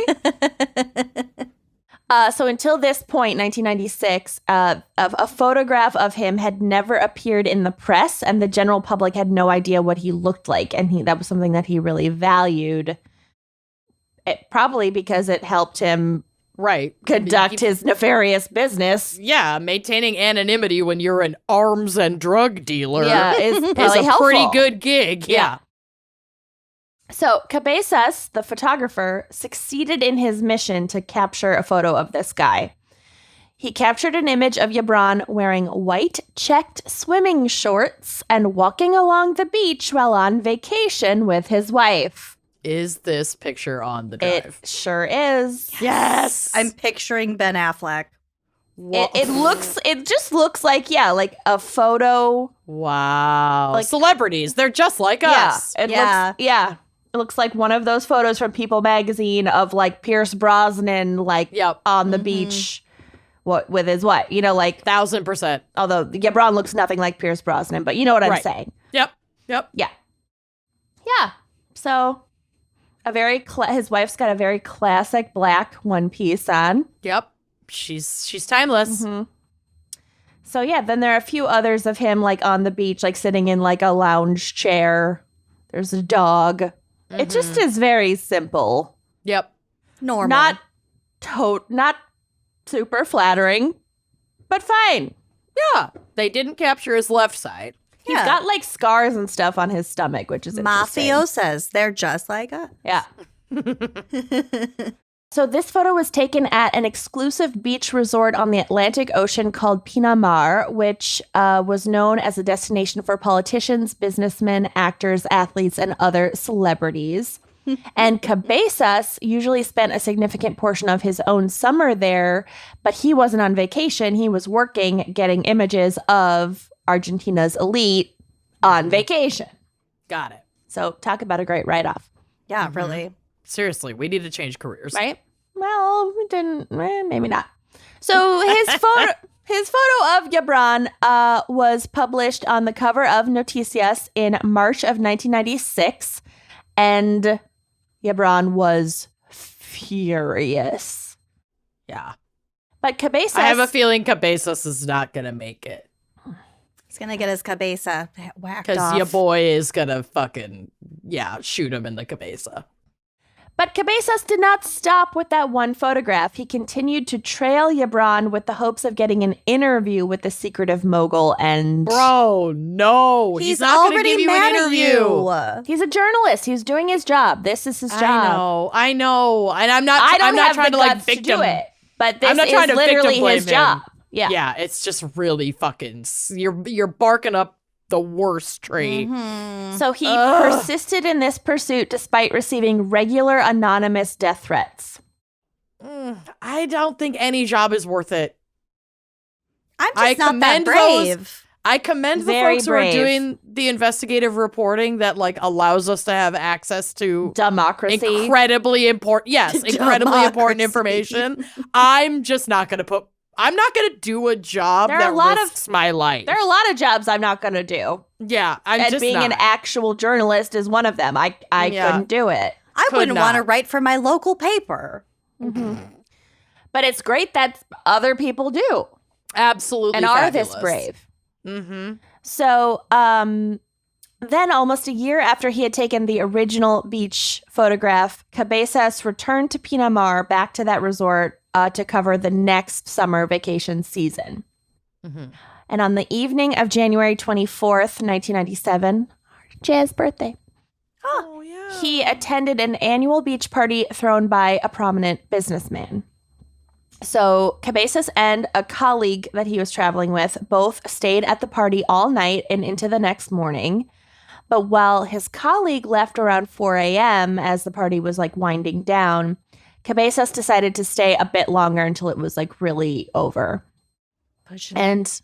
So until this point, 1996, a photograph of him had never appeared in the press, and the general public had no idea what he looked like. And that was something that he really valued, probably because it helped him Right. conduct his nefarious business. Yeah, maintaining anonymity when you're an arms and drug dealer Yeah, is is probably a helpful. pretty good gig. Yeah. So Cabezas, the photographer, succeeded in his mission to capture a photo of this guy. He captured an image of Yabran wearing white checked swimming shorts and walking along the beach while on vacation with his wife. Is this picture on the drive? It sure is. Yes. I'm picturing Ben Affleck. It just looks like, like a photo. Wow. Like- Celebrities. They're just like us. It looks like one of those photos from People magazine of like Pierce Brosnan, like Yep. on the beach with his wife, 1000%. although Yabran looks nothing like Pierce Brosnan, but you know what I'm Right. saying. Yep. Yeah. So his wife's got a very classic black one piece on. Yep. She's timeless. So then there are a few others of him like on the beach, like sitting in like a lounge chair. There's a dog. It just is very simple. Yep. Normal. Not super flattering, but fine. Yeah. They didn't capture his left side. He's got like scars and stuff on his stomach, which is interesting. Mafiosas. They're just like us. Yeah. So this photo was taken at an exclusive beach resort on the Atlantic Ocean called Pinamar, which was known as a destination for politicians, businessmen, actors, athletes, and other celebrities. And Cabezas usually spent a significant portion of his own summer there, but he wasn't on vacation. He was working, getting images of Argentina's elite on vacation. Got it. So talk about a great write-off. Yeah, really. Seriously, we need to change careers. Right? Well, we didn't. Maybe not. So his photo of Yabran was published on the cover of Noticias in March of 1996, and Yabran was furious. Yeah. But Cabezas, I have a feeling Cabezas is not going to make it. He's going to get his cabeza whacked Because off. your boy is going to fucking, shoot him in the cabeza. But Cabezas did not stop with that one photograph. He continued to trail Yabran with the hopes of getting an interview with the secretive mogul. And Bro, no. He's not going to already give you mad an at interview. you. he's a journalist. He's doing his job. This is his job. I know. And I'm not, I don't I'm not have trying the to like guts to victim. do it, but this I'm not is trying to literally victim blame his him. job. Yeah. Yeah, it's just really fucking, you're barking up the worst tree. So he persisted in this pursuit despite receiving regular anonymous death threats. I don't think any job is worth it. I'm just not that brave. I commend the Very folks brave. who are doing the investigative reporting that like allows us to have access to Democracy. incredibly important information. I'm just not going to do a job that risks my life. There are a lot of jobs I'm not going to do. Yeah, And being an actual journalist is one of them. I couldn't do it. I wouldn't want to write for my local paper. Mm-hmm. But it's great that other people do. Absolutely and fabulous. Are this brave. Mm-hmm. So then almost a year after he had taken the original beach photograph, Cabezas returned to Pinamar, back to that resort, to cover the next summer vacation season. Mm-hmm. And on the evening of January 24th, 1997, Jaz's birthday, Oh, yeah. he attended an annual beach party thrown by a prominent businessman. So Cabezas and a colleague that he was traveling with both stayed at the party all night and into the next morning. But while his colleague left around 4 a.m. as the party was like winding down, Cabezas decided to stay a bit longer until it was like really over. And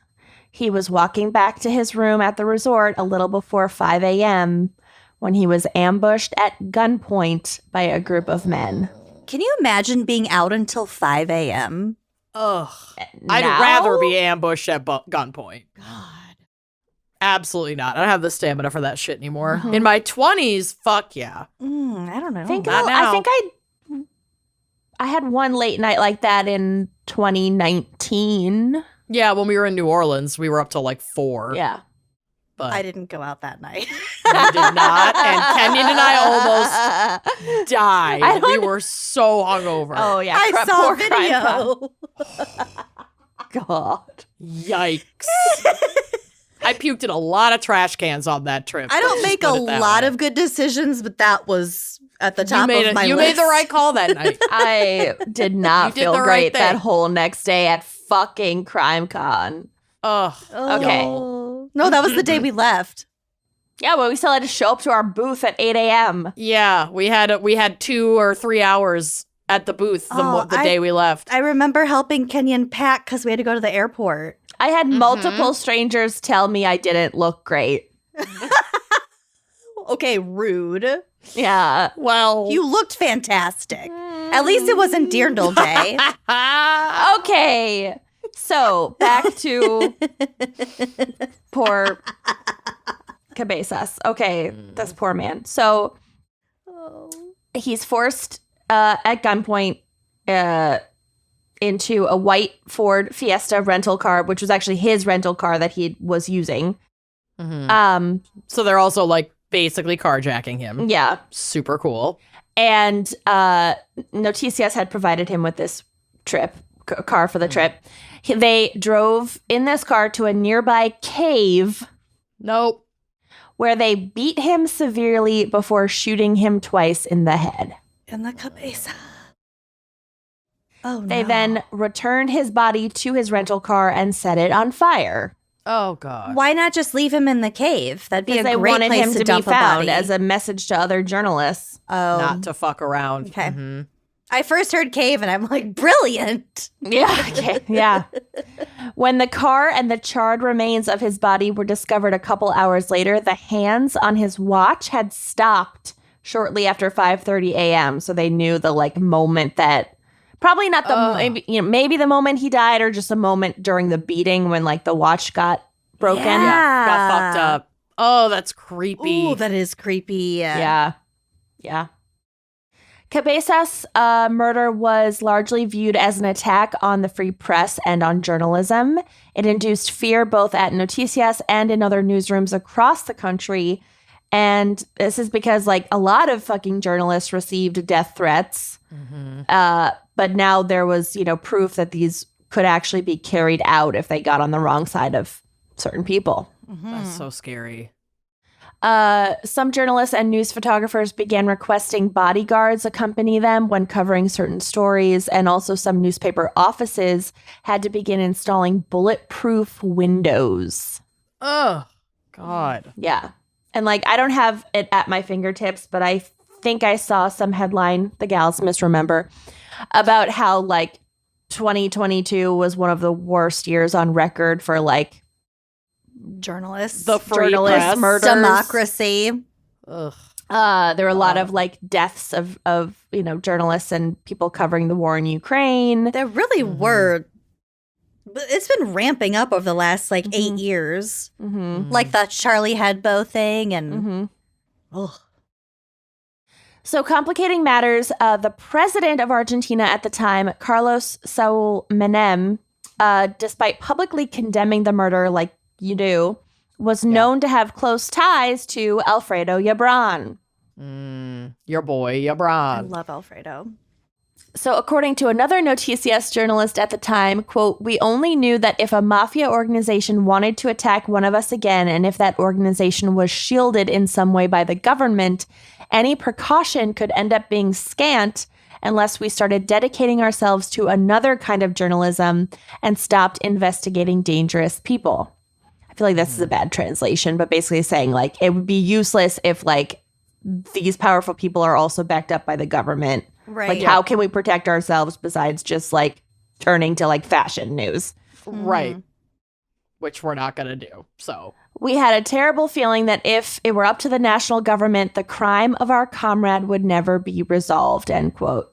he was walking back to his room at the resort a little before 5 a.m. when he was ambushed at gunpoint by a group of men. Can you imagine being out until 5 a.m.? Ugh. Now? I'd rather be ambushed at gunpoint. God. Absolutely not. I don't have the stamina for that shit anymore. Mm-hmm. In my 20s, fuck yeah. I don't know. I think Not now. I had one late night like that in 2019. Yeah, when we were in New Orleans, we were up till like 4. Yeah. But I didn't go out that night. you did not. And Kenyon and I almost died. We were so hungover. Oh, yeah. I saw poor a video. God. Yikes. I puked in a lot of trash cans on that trip. I don't Let's make just a put it that lot way. of good decisions, but that was at the top of my list. You made the right call that night. I did not You did feel the right great thing. that whole next day at fucking CrimeCon. Ugh. Okay. No, that was the day we left. Yeah, well, we still had to show up to our booth at 8 a.m. Yeah, we had 2 or 3 hours at the booth the day we left. I remember helping Kenyon pack because we had to go to the airport. I had multiple strangers tell me I didn't look great. Okay, rude. Yeah. Well, You looked fantastic. At least it wasn't Dirndl Day. Okay. So back to poor Cabezas. Okay, this poor man. So he's forced at gunpoint into a white Ford Fiesta rental car, which was actually his rental car that he was using. Mhm. So they're also like basically carjacking him. Yeah. Super cool. And Noticias had provided him with this car for the trip. They drove in this car to a nearby cave. Nope. Where they beat him severely before shooting him twice in the head. In the cabeza. Oh, no. They then returned his body to his rental car and set it on fire. Oh God. Why not just leave him in the cave? That'd be a Because they great wanted place him to be dump a found body. as a message to other journalists. Oh. Not to fuck around. Okay. Mhm. I first heard cave and I'm like, brilliant. Yeah. Okay. Yeah. When the car and the charred remains of his body were discovered a couple hours later, the hands on his watch had stopped shortly after 5:30 a.m. So they knew the like moment that probably not the maybe the moment he died or just a moment during the beating when like the watch got broken. Yeah. Got fucked up. Oh, that's creepy. Ooh, that is creepy. Yeah. Cabezas' murder was largely viewed as an attack on the free press and on journalism. It induced fear both at Noticias and in other newsrooms across the country. And this is because, like, a lot of fucking journalists received death threats. But now there was, proof that these could actually be carried out if they got on the wrong side of certain people. That's so scary. Some journalists and news photographers began requesting bodyguards accompany them when covering certain stories, and also some newspaper offices had to begin installing bulletproof windows. Oh God. Yeah. And like, I don't have it at my fingertips, but I think I saw some headline, the gals misremember, about how like 2022 was one of the worst years on record for like Journalists. The free journalist press. murders. Democracy. Ugh. There were a lot of like deaths of journalists and people covering the war in Ukraine. There really were. But it's been ramping up over the last like 8 years. Mm-hmm. Like the Charlie Hebdo thing and Mm-hmm. So complicating matters, the president of Argentina at the time, Carlos Saúl Menem, despite publicly condemning the murder like you do, was known to have close ties to Alfredo Yabran. Your boy, I Yabran. love Alfredo. So according to another Noticias journalist at the time, quote, "We only knew that if a mafia organization wanted to attack one of us again, and if that organization was shielded in some way by the government, any precaution could end up being scant unless we started dedicating ourselves to another kind of journalism and stopped investigating dangerous people." I feel like this is a bad translation, but basically saying like it would be useless if like these powerful people are also backed up by the government. Right. Like, how can we protect ourselves besides just like turning to like fashion news? Right. Which we're not going to do. So We had a terrible feeling that if it were up to the national government, the crime of our comrade would never be resolved, end quote.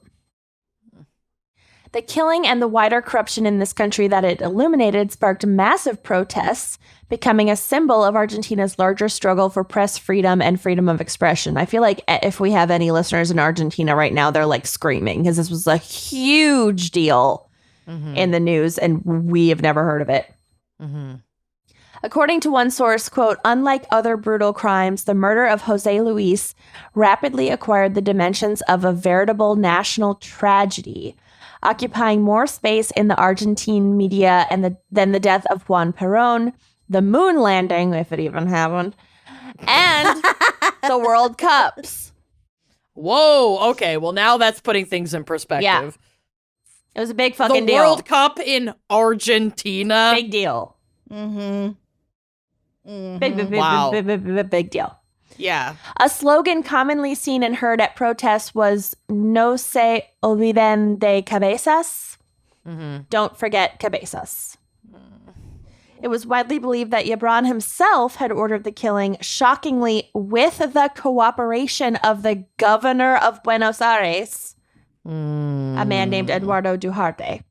The killing and the wider corruption in this country that it illuminated sparked massive protests, becoming a symbol of Argentina's larger struggle for press freedom and freedom of expression. I feel like if we have any listeners in Argentina right now, they're like screaming because this was a huge deal in the news and we have never heard of it. According to one source, quote, "Unlike other brutal crimes, the murder of Jose Luis rapidly acquired the dimensions of a veritable national tragedy, occupying more space in the Argentine media than the death of Juan Perón, the moon landing, if it even happened, and the World Cups." Whoa. Okay. Well, now that's putting things in perspective. Yeah. It was a big fucking The deal. World Cup in Argentina. Big deal. Wow. Big deal. Yeah. A slogan commonly seen and heard at protests was "No se olviden de cabezas." Don't forget cabezas. It was widely believed that Yabran himself had ordered the killing, shockingly with the cooperation of the governor of Buenos Aires, a man named Eduardo Duarte.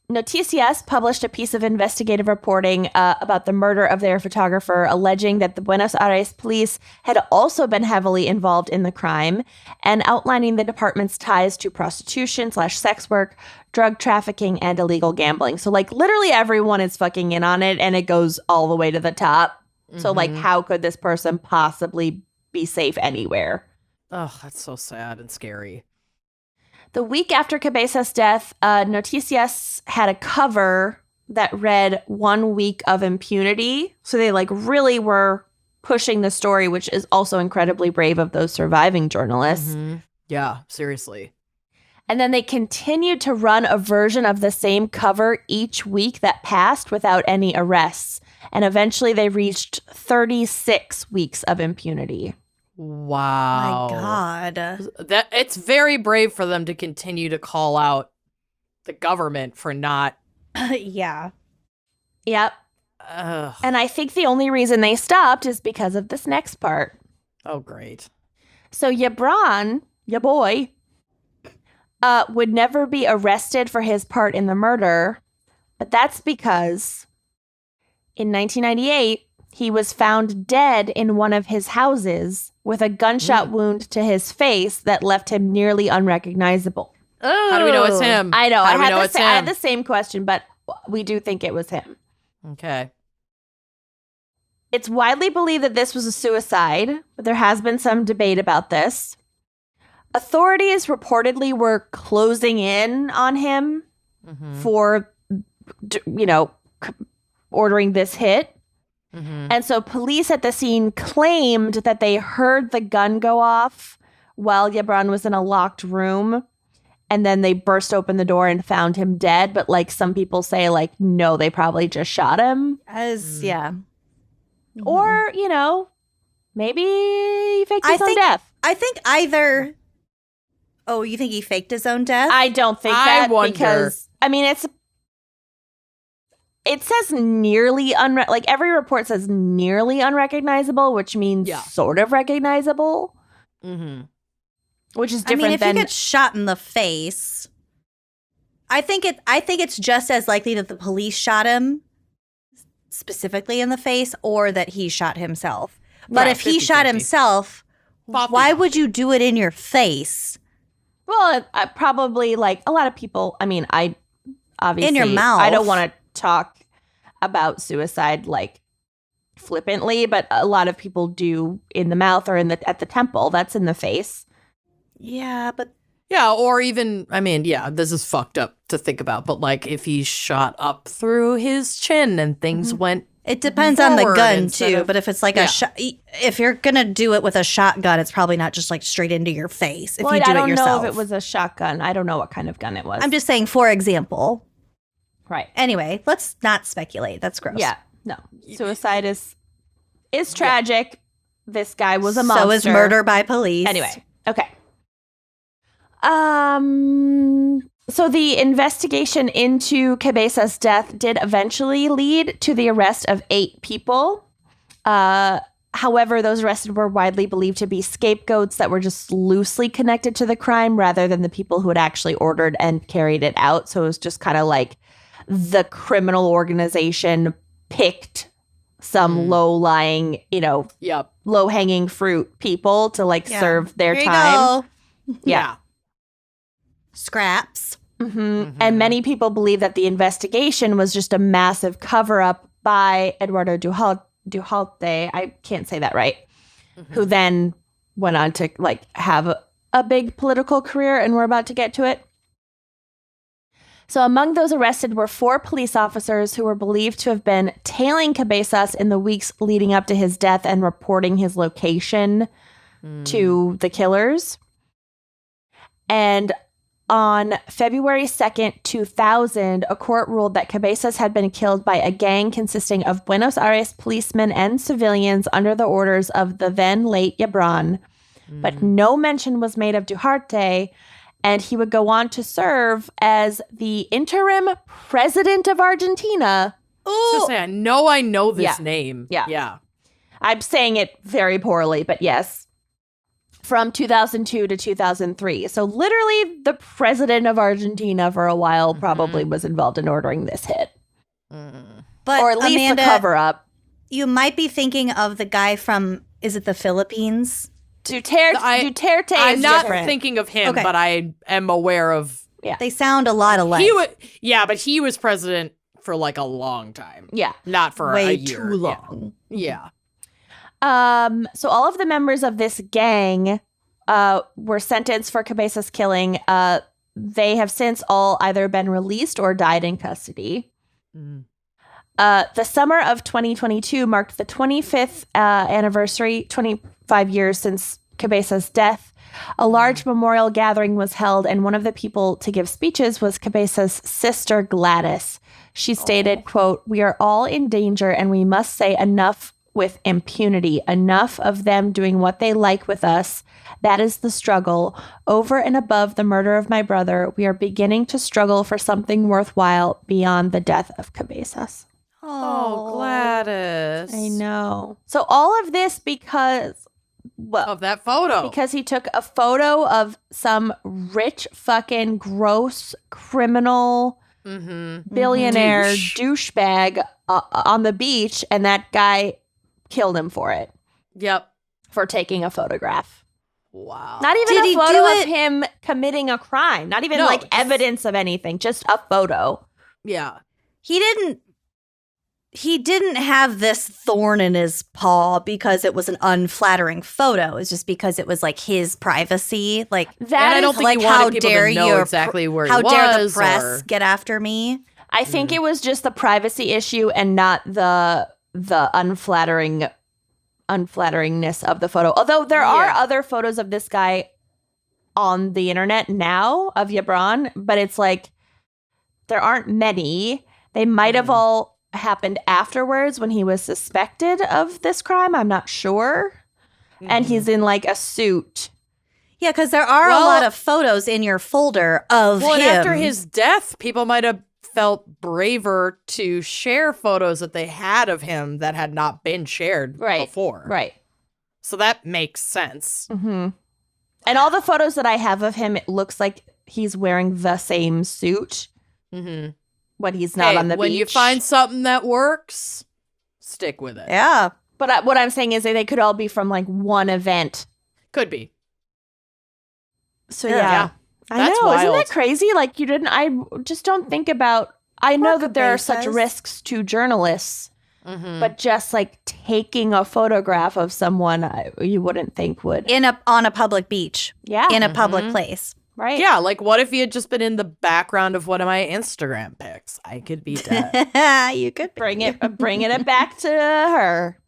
Noticias published a piece of investigative reporting about the murder of their photographer, alleging that the Buenos Aires police had also been heavily involved in the crime and outlining the department's ties to prostitution/sex work, drug trafficking, and illegal gambling. So like literally everyone is fucking in on it and it goes all the way to the top. So like how could this person possibly be safe anywhere? Oh, that's so sad and scary. The week after Cabezas' death, Noticias had a cover that read 1 week of impunity. So they like really were pushing the story, which is also incredibly brave of those surviving journalists. Yeah, seriously. And then they continued to run a version of the same cover each week that passed without any arrests. And eventually they reached 36 weeks of impunity. Wow. My God. That it's very brave for them to continue to call out the government for not. Yeah. Yep. Ugh. And I think the only reason they stopped is because of this next part. Oh, great. So Yabran, ya boy, would never be arrested for his part in the murder, but that's because in 1998, he was found dead in one of his houses with a gunshot wound to his face that left him nearly unrecognizable. How do we know it's him? I know. How I do we know had, it's I had him? the same question, but we do think it was him. Okay. It's widely believed that this was a suicide, but there has been some debate about this. Authorities reportedly were closing in on him for, ordering this hit. And so police at the scene claimed that they heard the gun go off while Yabran was in a locked room. And then they burst open the door and found him dead. But like some people say, like, no, they probably just shot him. Yeah. Or, maybe he faked his own death. I think either Oh, you think he faked his own death? I don't think I that wonder. because I mean it says nearly like every report says nearly unrecognizable, which means sort of recognizable. Mm-hmm. Which is different. I mean, if than you get shot in the face, I think it's just as likely that the police shot him specifically in the face or that he shot himself. But Right, if he 50-50. shot himself, why would you do it in your face? Well, probably like a lot of people. I mean, I obviously In your mouth. I don't want to talk about suicide like flippantly, but a lot of people do in the mouth or at the temple. That's in the face. Yeah, but Yeah, or even, I mean, yeah, this is fucked up to think about, but like if he shot up through his chin and things went it depends on the forward gun instead too. of- But if it's like a shot, if you're gonna do it with a shotgun, it's probably not just like straight into your face. If Well, you do I don't it yourself, know if it was a shotgun. I don't know what kind of gun it was. I'm just saying, for example. right. Anyway, let's not speculate. That's gross. Yeah. No. Suicide is tragic. This guy was a monster. So is murder by police. Anyway. Okay. So the investigation into Cabeza's death did eventually lead to the arrest of 8 people. However, those arrested were widely believed to be scapegoats that were just loosely connected to the crime rather than the people who had actually ordered and carried it out. So it was just kind of like the criminal organization picked some low-lying, low-hanging fruit people to like serve their Here you time. go. Yeah. Scraps. And many people believe that the investigation was just a massive cover-up by Eduardo Duhalde. I can't say that right. Who then went on to like have a big political career, and we're about to get to it. So among those arrested were 4 police officers who were believed to have been tailing Cabezas in the weeks leading up to his death and reporting his location to the killers. And on February 2nd, 2000, a court ruled that Cabezas had been killed by a gang consisting of Buenos Aires policemen and civilians under the orders of the then late Yabran. But no mention was made of Duarte, and he would go on to serve as the interim president of Argentina. I was gonna say, I know this name. Yeah. Yeah. I'm saying it very poorly, but yes. From 2002 to 2003. So literally the president of Argentina for a while probably was involved in ordering this hit. But Or at least Amanda, a cover-up. you might be thinking of the guy from, is it the Philippines? Duterte I'm is not different. thinking of him, Okay. but I am aware of. They sound a lot alike. But he was president for like a long time. Yeah. Not for Way a year. too long. Yeah. So all of the members of this gang were sentenced for Cabezas killing. They have since all either been released or died in custody. The summer of 2022 marked the 25th anniversary, 25 years since Cabezas' death. A large memorial gathering was held, and one of the people to give speeches was Cabezas' sister, Gladys. She stated, quote, "We are all in danger, and we must say enough with impunity, enough of them doing what they like with us. That is the struggle. Over and above the murder of my brother, we are beginning to struggle for something worthwhile beyond the death of Cabezas." Oh, Gladys. I know. So all of this because, well, Of that photo. because he took a photo of some rich fucking gross criminal billionaire douchebag on the beach, and that guy killed him for it, Yep. for taking a photograph. Wow. Not even Did a he photo do of it- him committing a crime. Not even No, like just- evidence of anything. Just a photo. Yeah. He didn't have this thorn in his paw because it was an unflattering photo. It's just because it was like his privacy. Like, That And I is don't think like he wanted how people dare to know you exactly where he how was. dare the press or- get after me? I think it was just the privacy issue and not the unflatteringness of the photo. Although there are other photos of this guy on the internet now of Yabran, but it's like there aren't many. They might have all happened afterwards when he was suspected of this crime. I'm not sure. And he's in like a suit. Yeah, because there are a lot of photos in your folder of him. Well, and after his death, people might have felt braver to share photos that they had of him that had not been shared before. Right. So that makes sense. Mm-hmm. And all the photos that I have of him, it looks like he's wearing the same suit when he's not on the beach. When you find something that works, stick with it. Yeah. But what I'm saying is that they could all be from like one event. Could be. So yeah. I know. Wild. Isn't that crazy? Like I just don't think about, I know that there are such risks to journalists, but just like taking a photograph of someone you wouldn't think would. On a public beach. Yeah. In a public place. Right. Yeah, like what if he had just been in the background of one of my Instagram pics? I could be dead. You could bring it back to her.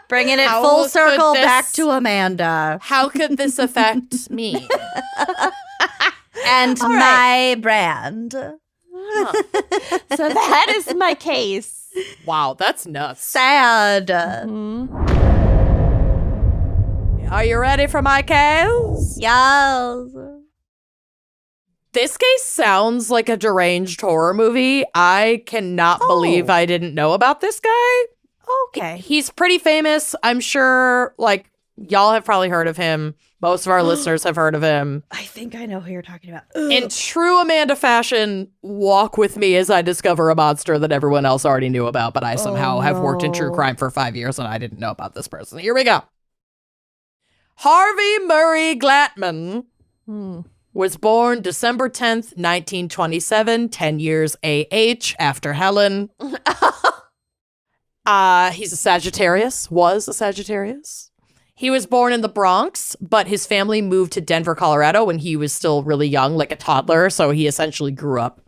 Bringing it full circle back to Amanda. How could this affect me? And my brand. Huh. So that is my case. Wow, that's nuts. Sad. Are you ready for my case? Yes. This case sounds like a deranged horror movie. I cannot believe I didn't know about this guy. Okay. He's pretty famous. I'm sure, like, y'all have probably heard of him. Most of our listeners have heard of him. I think I know who you're talking about. In true Amanda fashion, walk with me as I discover a monster that everyone else already knew about, but I somehow have worked in true crime for 5 years and I didn't know about this person. Here we go. Harvey Murray Glattman was born December 10th, 1927, 10 years AH after Helen. He's a Sagittarius, was a Sagittarius. He was born in the Bronx, but his family moved to Denver, Colorado when he was still really young, like a toddler. So he essentially grew up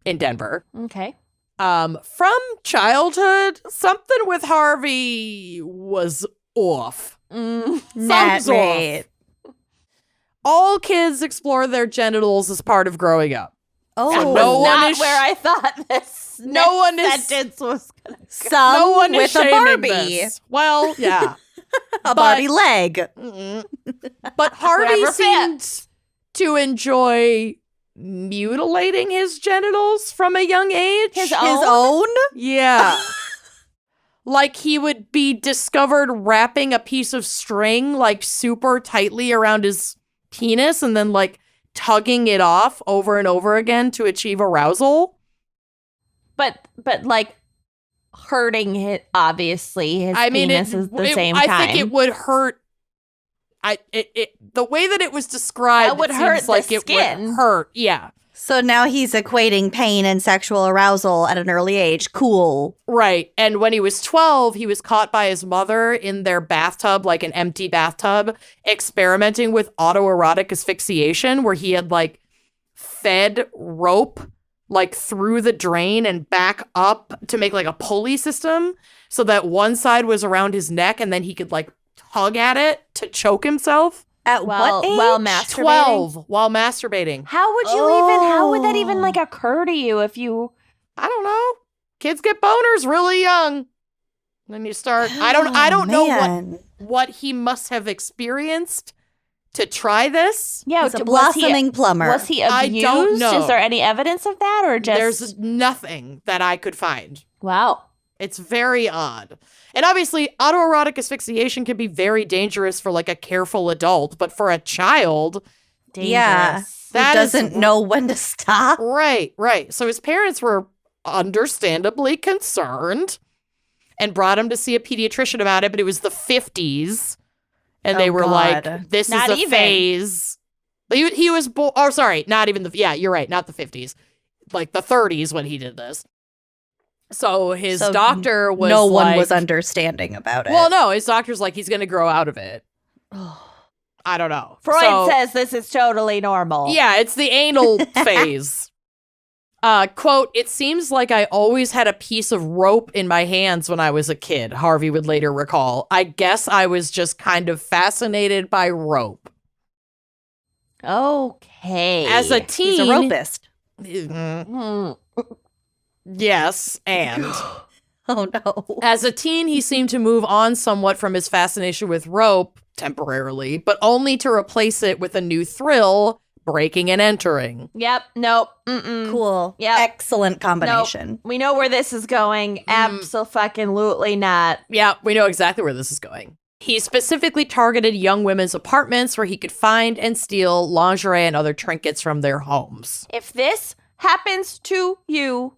in Denver. Okay. From childhood, something with Harvey was off. Something's off. All kids explore their genitals as part of growing up. Oh, So not where I thought this sentence was going to go. Some no one with is a shaming Barbie. this. Well, yeah. A Barbie leg. But Harvey Whatever seemed to enjoy mutilating his genitals from a young age. His His own? Yeah. Like he would be discovered wrapping a piece of string like super tightly around his penis and then like tugging it off over and over again to achieve arousal. But like hurting it, obviously. His penis is the same time. I think it would hurt. The way that it was described, that would it hurt seems like the it skin. would hurt. Yeah. So now he's equating pain and sexual arousal at an early age. Cool. Right. And when he was 12, he was caught by his mother in their bathtub, like an empty bathtub, experimenting with autoerotic asphyxiation, where he had like fed rope like through the drain and back up to make like a pulley system so that one side was around his neck and then he could like tug at it to choke himself. At what age? While masturbating? 12 while masturbating. How would you how would that even like occur to you if you... I don't know. Kids get boners really young. Then you start, I don't know what he must have experienced to try this. Yeah, He's a blossoming plumber. Was he abused? I don't know. Is there any evidence of that or just... There's nothing that I could find. Wow. It's very odd. And obviously, autoerotic asphyxiation can be very dangerous for like a careful adult, but for a child, Dangerous. Yeah. that doesn't know when to stop. Right. So his parents were understandably concerned and brought him to see a pediatrician about it, but it was the 50s. And they were like, this Not is a even. phase. He was born, oh, sorry, not even yeah, you're right, not the 50s. Like the 30s when he did this. So his doctor was no one like, was understanding about it. well, no, his doctor's like, he's going to grow out of it. I don't know. Freud says this is totally normal. Yeah, it's the anal phase. Quote, it seems like I always had a piece of rope in my hands when I was a kid, Harvey would later recall. I guess I was just kind of fascinated by rope. Okay. As a teen. He's a ropist. Yes, and Oh, no. as a teen, he seemed to move on somewhat from his fascination with rope temporarily, but only to replace it with a new thrill, breaking and entering. Yep. Nope. Mm-mm. Cool. Yep. Excellent combination. Nope. We know where this is going. Abso-fucking-lutely not. Yeah, we know exactly where this is going. He specifically targeted young women's apartments where he could find and steal lingerie and other trinkets from their homes. If this happens to you,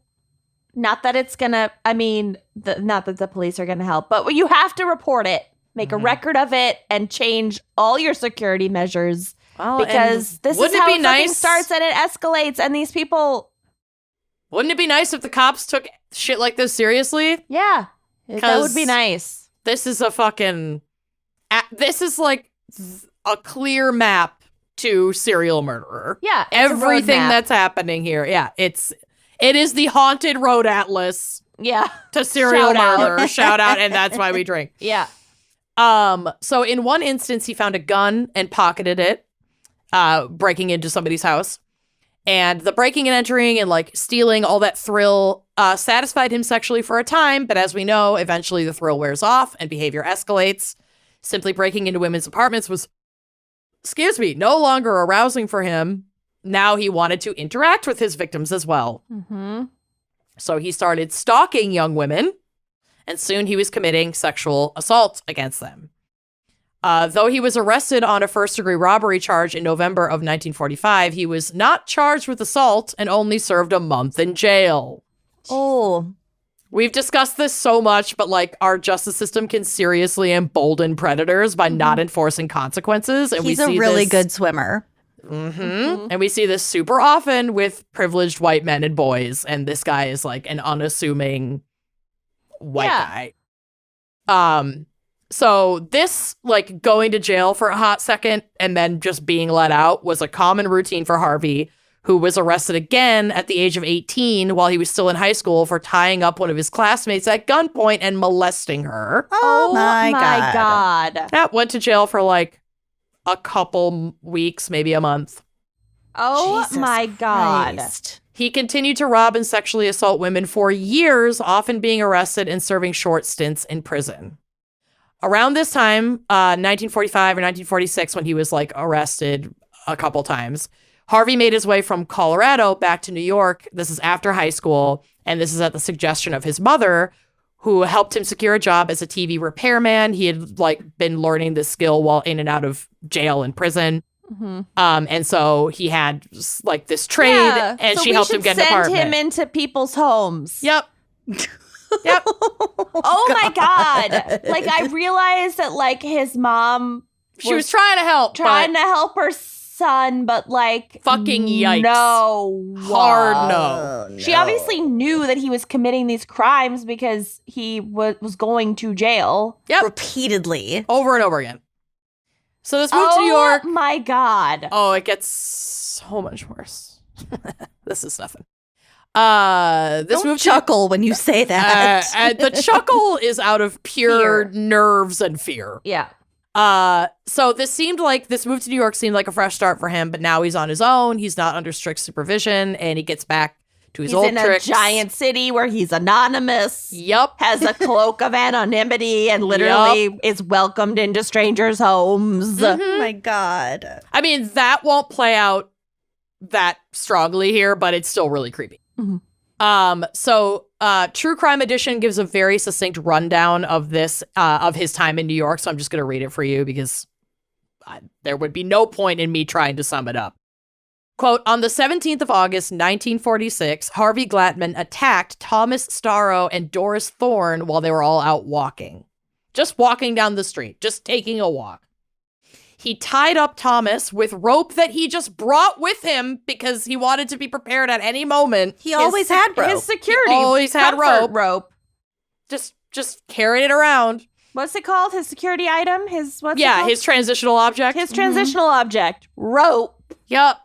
not that it's gonna, not that the police are gonna help, but you have to report it. Make a record of it and change all your security measures. Well, because this is how it fucking starts and it escalates, and these people... Wouldn't it be nice if the cops took shit like this seriously? Yeah, that would be nice. This is a fucking... This is like a clear map to serial murderer. Yeah, everything that's happening here. Yeah, it is the haunted road atlas. Yeah, to serial murder. Shout out, and that's why we drink. Yeah. So in one instance, he found a gun and pocketed it, breaking into somebody's house. And the breaking and entering and like stealing, all that thrill satisfied him sexually for a time. But as we know, eventually the thrill wears off and behavior escalates. Simply breaking into women's apartments was, no longer arousing for him. Now he wanted to interact with his victims as well. Mm-hmm. So he started stalking young women, and soon he was committing sexual assault against them. Though he was arrested on a first-degree robbery charge in November of 1945, he was not charged with assault and only served a month in jail. Oh. We've discussed this so much, but like our justice system can seriously embolden predators by not enforcing consequences. And he's a really good swimmer. And we see this super often with privileged white men and boys. And this guy is like an unassuming white guy. So this, like, going to jail for a hot second and then just being let out was a common routine for Harvey, who was arrested again at the age of 18 while he was still in high school for tying up one of his classmates at gunpoint and molesting her. Oh my God. Yeah, went to jail for like a couple weeks, maybe a month. Oh Jesus my God. Christ. He continued to rob and sexually assault women for years, often being arrested and serving short stints in prison. Around this time, 1945 or 1946, when he was like arrested a couple times, Harvey made his way from Colorado back to New York. This is after high school, and this is at the suggestion of his mother, who helped him secure a job as a TV repairman. He had like been learning this skill while in and out of jail and prison. And so he had like this trade, and she helped him get an apartment. Send him into people's homes. Yep. Oh my God. Like, I realized that like his mom she was trying to help her son, but like fucking yikes. No. Hard no. No. She obviously knew that he was committing these crimes because he was going to jail. Yep. Repeatedly. Over and over again. So this move to New York. Oh my God. Oh, it gets so much worse. This is nothing. This Don't move chuckle when you say that. the chuckle is out of pure nerves and fear. Yeah. So this move to New York seemed like a fresh start for him, but now he's on his own. He's not under strict supervision, and he gets back to his old tricks. He's in a giant city where he's anonymous. Yep. Has a cloak of anonymity and literally is welcomed into strangers' homes. Oh my God. I mean, that won't play out that strongly here, but it's still really creepy. So True Crime Edition gives a very succinct rundown of this, of his time in New York. So I'm just going to read it for you because there would be no point in me trying to sum it up. Quote, on the 17th of August, 1946, Harvey Glattman attacked Thomas Starrow and Doris Thorne while they were all out walking. Just walking down the street, just taking a walk. He tied up Thomas with rope that he just brought with him because he wanted to be prepared at any moment. He always had rope. His security. He always had rope. Just carried it around. What's it called? His security item? His transitional object. His transitional object. Rope. Yep.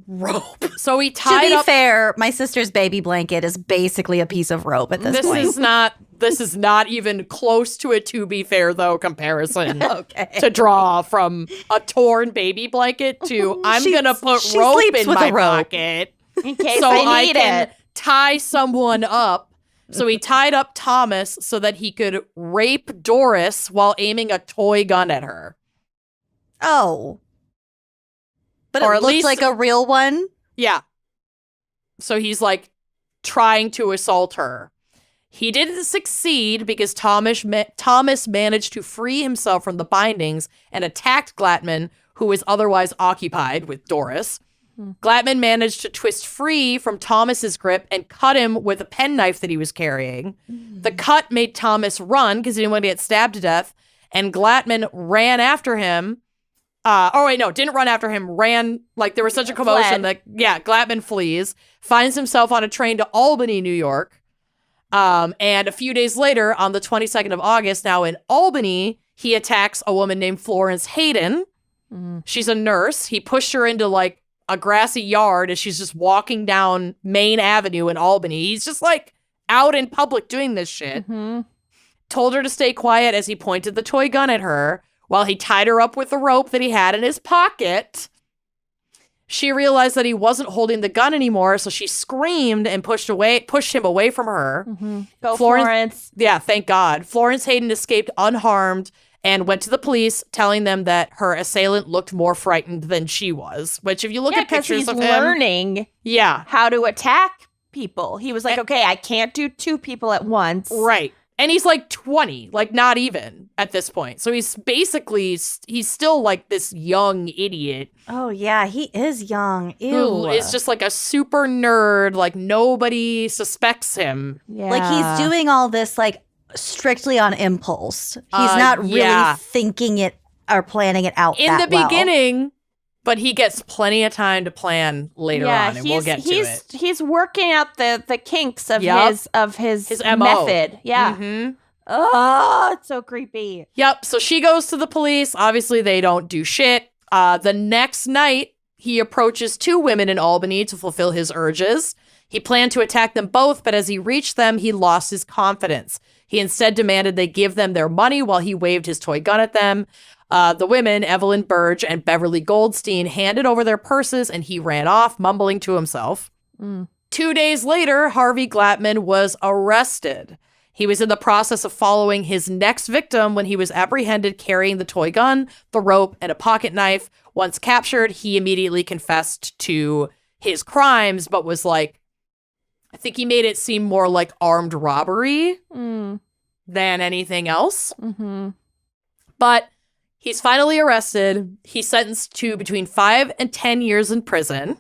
Rope. So he tied To be up. fair, my sister's baby blanket is basically a piece of rope at this point. This is not even close to a to be fair though comparison. Okay. To draw from a torn baby blanket to I'm gonna put she rope sleeps in with my a rope. pocket In case so I need can it. tie someone up. So he tied up Thomas so that he could rape Doris while aiming a toy gun at her. Oh. But Or it at looked least- like a real one? Yeah. So he's like trying to assault her. He didn't succeed because Thomas managed to free himself from the bindings and attacked Glattman, who was otherwise occupied with Doris. Glattman managed to twist free from Thomas's grip and cut him with a penknife that he was carrying. The cut made Thomas run because he didn't want to get stabbed to death, and Glattman ran after him. Didn't run after him. Ran, like there was such a commotion that, Glattman flees, finds himself on a train to Albany, New York. And a few days later, on the 22nd of August, now in Albany, he attacks a woman named Florence Hayden. She's a nurse. He pushed her into like a grassy yard as she's just walking down Main Avenue in Albany. He's just like out in public doing this shit. Told her to stay quiet as he pointed the toy gun at her while he tied her up with the rope that he had in his pocket. She realized that he wasn't holding the gun anymore, so she screamed and pushed him away from her. Go Florence. Yeah, thank God. Florence Hayden escaped unharmed and went to the police, telling them that her assailant looked more frightened than she was. Which, if you look at pictures of him, learning how to attack people. He was like, okay, I can't do two people at once. Right. And he's like 20, like not even at this point. So he's still like this young idiot. Oh, yeah, he is young. Ew. Who is just like a super nerd. Like nobody suspects him. Yeah. Like he's doing all this like strictly on impulse. He's not really thinking it or planning it out in the beginning, but he gets plenty of time to plan later on, and we'll get to it. He's working out the kinks of his MO. method. Yeah. Oh, it's so creepy. Yep. So she goes to the police. Obviously, they don't do shit. The next night, he approaches two women in Albany to fulfill his urges. He planned to attack them both, but as he reached them, he lost his confidence. He instead demanded they give them their money while he waved his toy gun at them. The women, Evelyn Burge and Beverly Goldstein, handed over their purses and he ran off, mumbling to himself. 2 days later, Harvey Glattman was arrested. He was in the process of following his next victim when he was apprehended carrying the toy gun, the rope, and a pocket knife. Once captured, he immediately confessed to his crimes, but was like, I think he made it seem more like armed robbery than anything else. But he's finally arrested. He's sentenced to between 5 and 10 years in prison.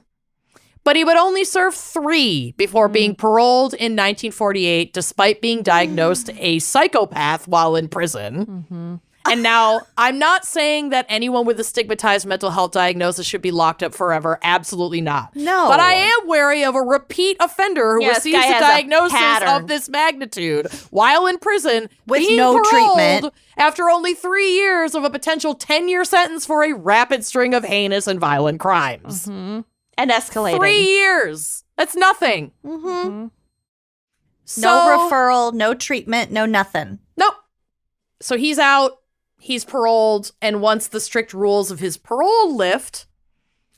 But he would only serve 3 before being paroled in 1948, despite being diagnosed a psychopath while in prison. And now, I'm not saying that anyone with a stigmatized mental health diagnosis should be locked up forever. Absolutely not. No. But I am wary of a repeat offender who receives a diagnosis of this magnitude while in prison with being no paroled treatment after only 3 years of a potential 10-year sentence for a rapid string of heinous and violent crimes. And escalating. 3 years. That's nothing. no So- referral, no treatment, no nothing. Nope. So he's out. He's paroled, and once the strict rules of his parole lift,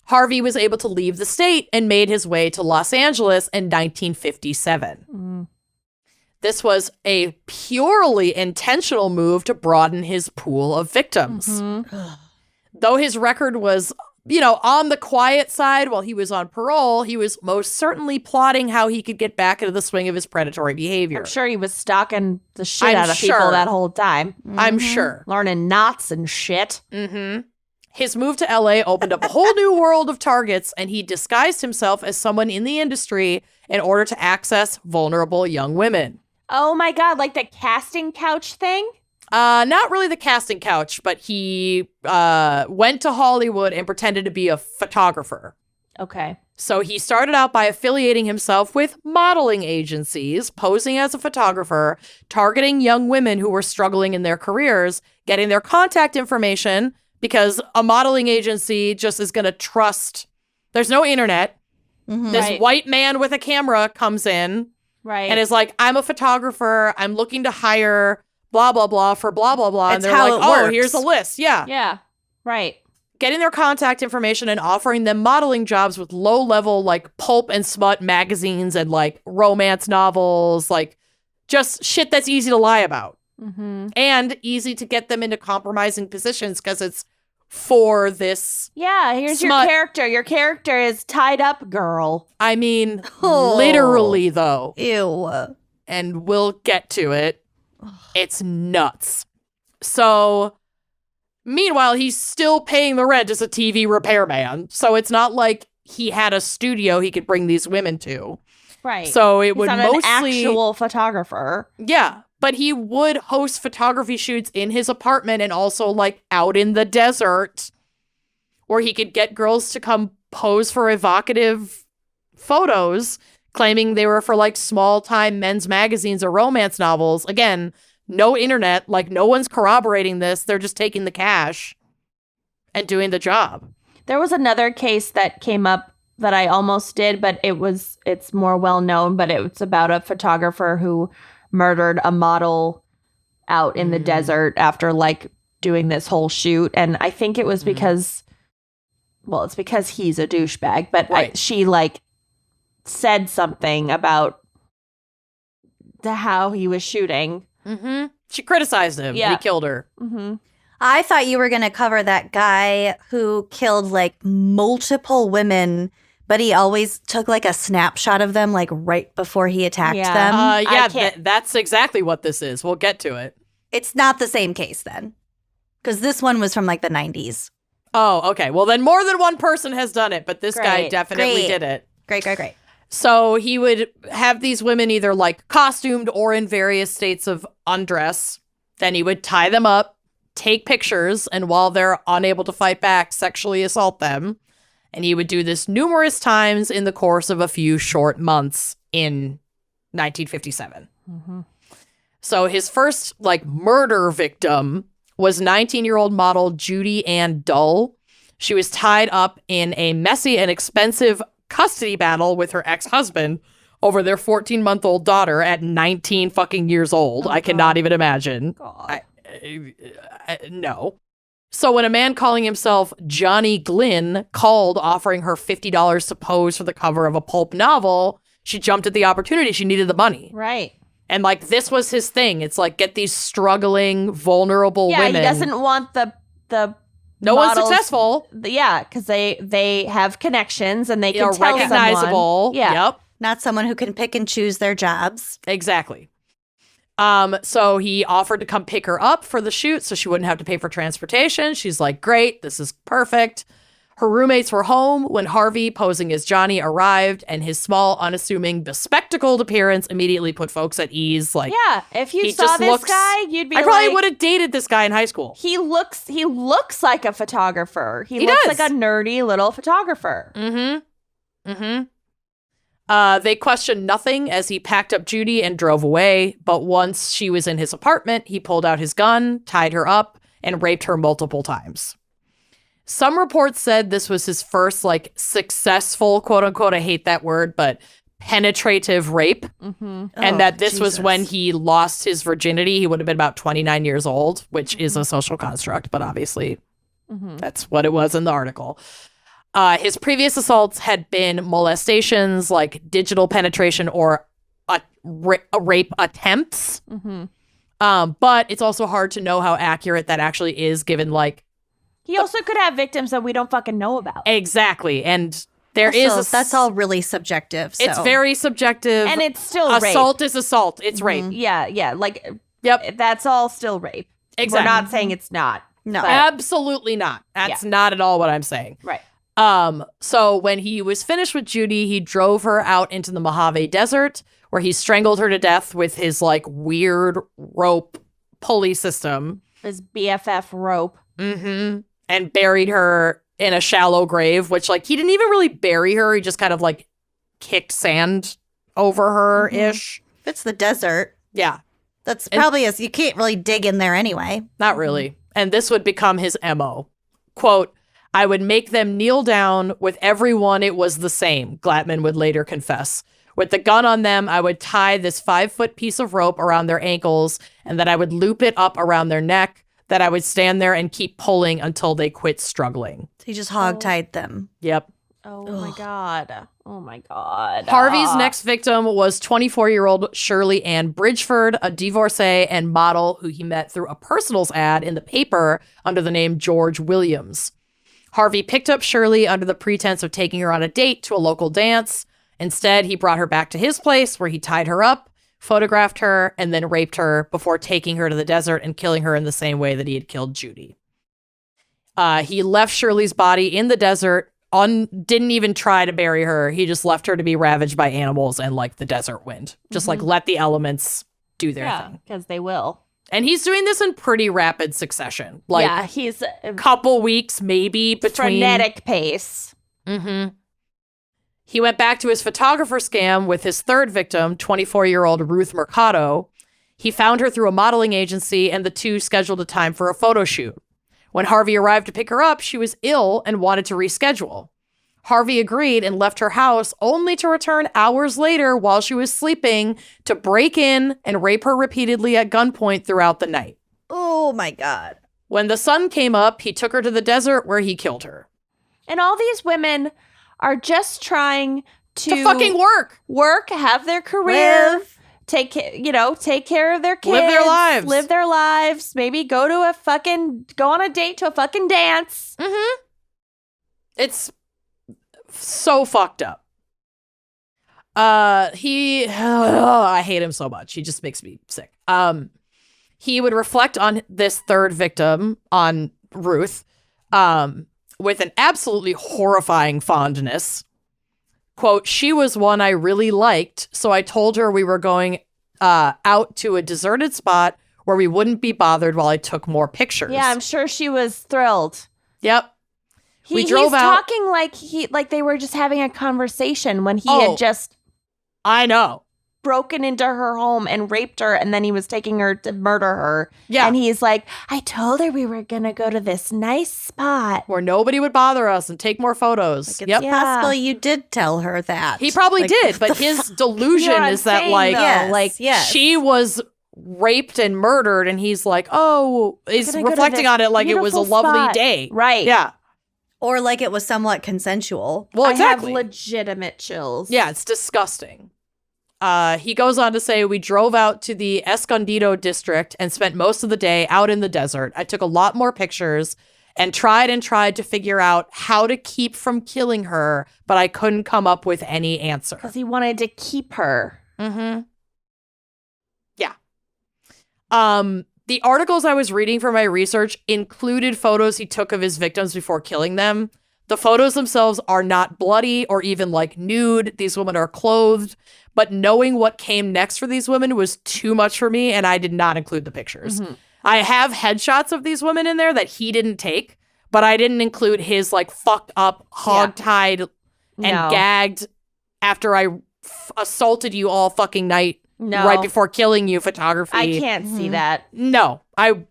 Harvey was able to leave the state and made his way to Los Angeles in 1957. This was a purely intentional move to broaden his pool of victims. Though his record was, on the quiet side while he was on parole, he was most certainly plotting how he could get back into the swing of his predatory behavior. I'm sure he was stalking the shit out of people that whole time. I'm sure. Learning knots and shit. His move to LA opened up a whole new world of targets, and he disguised himself as someone in the industry in order to access vulnerable young women. Oh my God, like the casting couch thing? Not really the casting couch, but he went to Hollywood and pretended to be a photographer. Okay. So he started out by affiliating himself with modeling agencies, posing as a photographer, targeting young women who were struggling in their careers, getting their contact information, because a modeling agency just is going to trust. There's no internet. This white man with a camera comes in and is like, I'm a photographer. I'm looking to hire blah, blah, blah for blah, blah, blah. That's and they're how like, it oh, works. here's a list. Yeah. Yeah. Right. Getting their contact information and offering them modeling jobs with low-level, like, pulp and smut magazines and, like, romance novels, like, just shit that's easy to lie about. And easy to get them into compromising positions because it's for this. Yeah, here's Smut. your character. Your character is tied up girl. I mean, Oh. literally, though. Ew. And we'll get to it. It's nuts. So, meanwhile, he's still paying the rent as a TV repairman. So it's not like he had a studio he could bring these women to. Right. So it He's would not mostly... an actual photographer. Yeah, but he would host photography shoots in his apartment and also, like, out in the desert where he could get girls to come pose for evocative photos, claiming they were for, like, small-time men's magazines or romance novels. Again, no internet. Like, no one's corroborating this. They're just taking the cash and doing the job. There was another case that came up that I almost did, but it's more well known, but it's about a photographer who murdered a model out in the desert after like doing this whole shoot. And I think it was because, well, it's because he's a douchebag, but Right. she like said something about how he was shooting. Mm-hmm. She criticized him. Yeah. And he killed her. Mm-hmm. I thought you were going to cover that guy who killed like multiple women, but he always took like a snapshot of them like right before he attacked Yeah. them. Yeah, I can't- that's exactly what this is. We'll get to it. It's not the same case then, because this one was from like the 90s. Oh, okay. Well, then more than one person has done it, but this guy Great. definitely Great. did it. Great. So he would have these women either like costumed or in various states of undress. Then he would tie them up, take pictures, and while they're unable to fight back, sexually assault them. And he would do this numerous times in the course of a few short months in 1957. Mm-hmm. So his first like murder victim was 19-year-old model Judy Ann Dull. She was tied up in a messy and expensive custody battle with her ex-husband over their 14-month-old daughter at 19 fucking years old. Oh, I cannot even imagine. God. No. So when a man calling himself Johnny Glynn called offering her $50 to pose for the cover of a pulp novel, she jumped at the opportunity. She needed the money. Right. And like this was his thing. It's like get these struggling, vulnerable Yeah, women. he doesn't want the No one's models- successful. Yeah, because they have connections and they can Are tell recognizable. someone. Yeah. Yep. Not someone who can pick and choose their jobs. Exactly. So he offered to come pick her up for the shoot so she wouldn't have to pay for transportation. She's like, great, this is perfect. Her roommates were home when Harvey, posing as Johnny, arrived, and his small, unassuming, bespectacled appearance immediately put folks at ease. Like, Yeah, if you he saw just this looks- guy, you'd be I probably like, would have dated this guy in high school. he looks like a photographer. He He looks does. like a nerdy little photographer. They questioned nothing as he packed up Judy and drove away. But once she was in his apartment, he pulled out his gun, tied her up, and raped her multiple times. Some reports said this was his first, like, successful, quote unquote, I hate that word, but penetrative rape. Mm-hmm. And Oh, that this was Jesus. when he lost his virginity. He would have been about 29 years old, which is a social construct, but obviously that's what it was in the article. His previous assaults had been molestations, like digital penetration or rape attempts. But it's also hard to know how accurate that actually is given, like, He also could have victims that we don't fucking know about. exactly. And there Also, is that's all really subjective. So. It's very subjective. And it's still assault rape. is assault. It's rape. Yeah, like Yep. that's all still rape. Exactly. We're not saying it's not. No. but- Absolutely not. That's not at all what I'm saying. Right. So when he was finished with Judy, he drove her out into the Mojave Desert where he strangled her to death with his like weird rope pulley system. His BFF rope. And buried her in a shallow grave, which like he didn't even really bury her. He just kind of like kicked sand over her ish. If it's the desert, Yeah, that's probably you can't really dig in there anyway. not really. And this would become his MO. Quote, I would make them kneel down. With everyone, it was the same, Glattman would later confess. With the gun on them, I would tie this 5-foot piece of rope around their ankles, and then I would loop it up around their neck, that I would stand there and keep pulling until they quit struggling. So you just hogtied them. Yep. Oh my God. Oh my God. Harvey's next victim was 24-year-old Shirley Ann Bridgeford, a divorcee and model who he met through a personals ad in the paper under the name George Williams. Harvey picked up Shirley under the pretense of taking her on a date to a local dance. Instead, he brought her back to his place where he tied her up, photographed her, and then raped her before taking her to the desert and killing her in the same way that he had killed Judy. He left Shirley's body in the desert, didn't even try to bury her. He just left her to be ravaged by animals and like the desert wind. Just like let the elements do their thing. Because they will. And he's doing this in pretty rapid succession. Like he's a couple weeks maybe between. frenetic pace. Mm-hmm. He went back to his photographer scam with his third victim, 24-year-old Ruth Mercado. He found her through a modeling agency and the two scheduled a time for a photo shoot. When Harvey arrived to pick her up, she was ill and wanted to reschedule. Harvey agreed and left her house only to return hours later while she was sleeping to break in and rape her repeatedly at gunpoint throughout the night. Oh my God. When the sun came up, he took her to the desert where he killed her. And all these women are just trying to fucking work, have their career, Live. take care of their kids, live their lives, maybe go on a date to a fucking dance. Mm-hmm. It's so fucked up. I hate him so much. He just makes me sick. He would reflect on this third victim, on Ruth, with an absolutely horrifying fondness. Quote, she was one I really liked, so I told her we were going out to a deserted spot where we wouldn't be bothered while I took more pictures. Yeah, I'm sure she was thrilled. Yep. He's talking like they were just having a conversation when he had just I know. broken into her home and raped her, and then he was taking her to murder her. Yeah. And he's like, I told her we were going to go to this nice spot Where nobody would bother us and take more photos. Like it's possible you did tell her that. He probably did, but his delusion is that she was raped and murdered, and he's like, he's reflecting on it like it was a lovely day. Right. Yeah. Or like it was somewhat consensual. Well, exactly. I have legitimate chills. Yeah, it's disgusting. He goes on to say, we drove out to the Escondido district and spent most of the day out in the desert. I took a lot more pictures and tried to figure out how to keep from killing her, but I couldn't come up with any answer. Because he wanted to keep her. Mm-hmm. Yeah. The articles I was reading for my research included photos he took of his victims before killing them. The photos themselves are not bloody or even like nude. These women are clothed. But knowing what came next for these women was too much for me, and I did not include the pictures. Mm-hmm. I have headshots of these women in there that he didn't take, but I didn't include his like fucked up, hog-tied and gagged after I assaulted you all fucking night right before killing you photography. I can't see that. No. If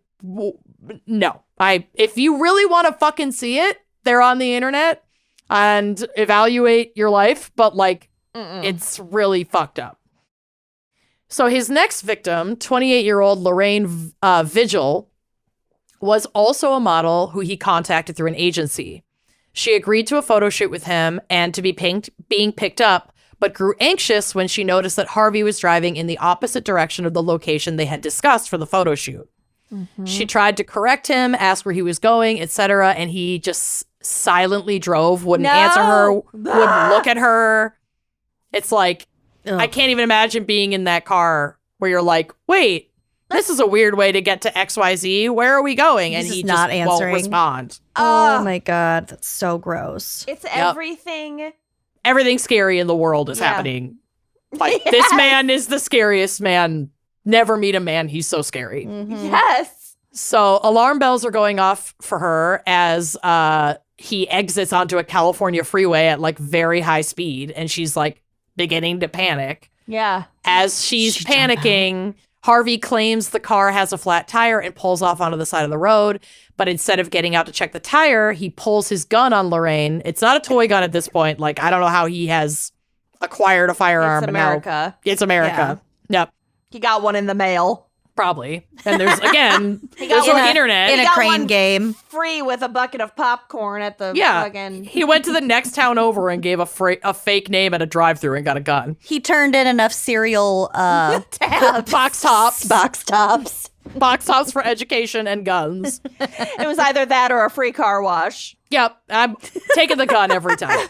you really want to fucking see it, they're on the internet and evaluate your life, but like, it's really fucked up. So his next victim, 28-year-old Lorraine Vigil, was also a model who he contacted through an agency. She agreed to a photo shoot with him and to be being picked up, but grew anxious when she noticed that Harvey was driving in the opposite direction of the location they had discussed for the photo shoot. Mm-hmm. She tried to correct him, ask where he was going, etc., and he just silently drove, wouldn't answer her, wouldn't look at her. It's like, I can't even imagine being in that car where you're like, wait, this is a weird way to get to XYZ. Where are we going? And he just won't respond. Oh my God. That's so gross. It's everything. Everything scary in the world is happening. Like, this man is the scariest man. Never meet a man. He's so scary. Mm-hmm. Yes. So alarm bells are going off for her as he exits onto a California freeway at like very high speed. And she's like, beginning to panic. Yeah. As she's panicking, Harvey claims the car has a flat tire and pulls off onto the side of the road. But instead of getting out to check the tire, he pulls his gun on Lorraine. It's not a toy gun at this point. Like, I don't know how he has acquired a firearm. It's America. It's America. Yeah. Yep. He got one in the mail. Probably. And there's, again, got there's no one internet. In He a got crane one game. Free with a bucket of popcorn at the Yeah. fucking... He went to the next town over and gave a fake name at a drive-thru and got a gun. He turned in enough cereal tabs. Box tops. box tops. Box tops for education and guns. It was either that or a free car wash. Yep, I'm taking the gun every time.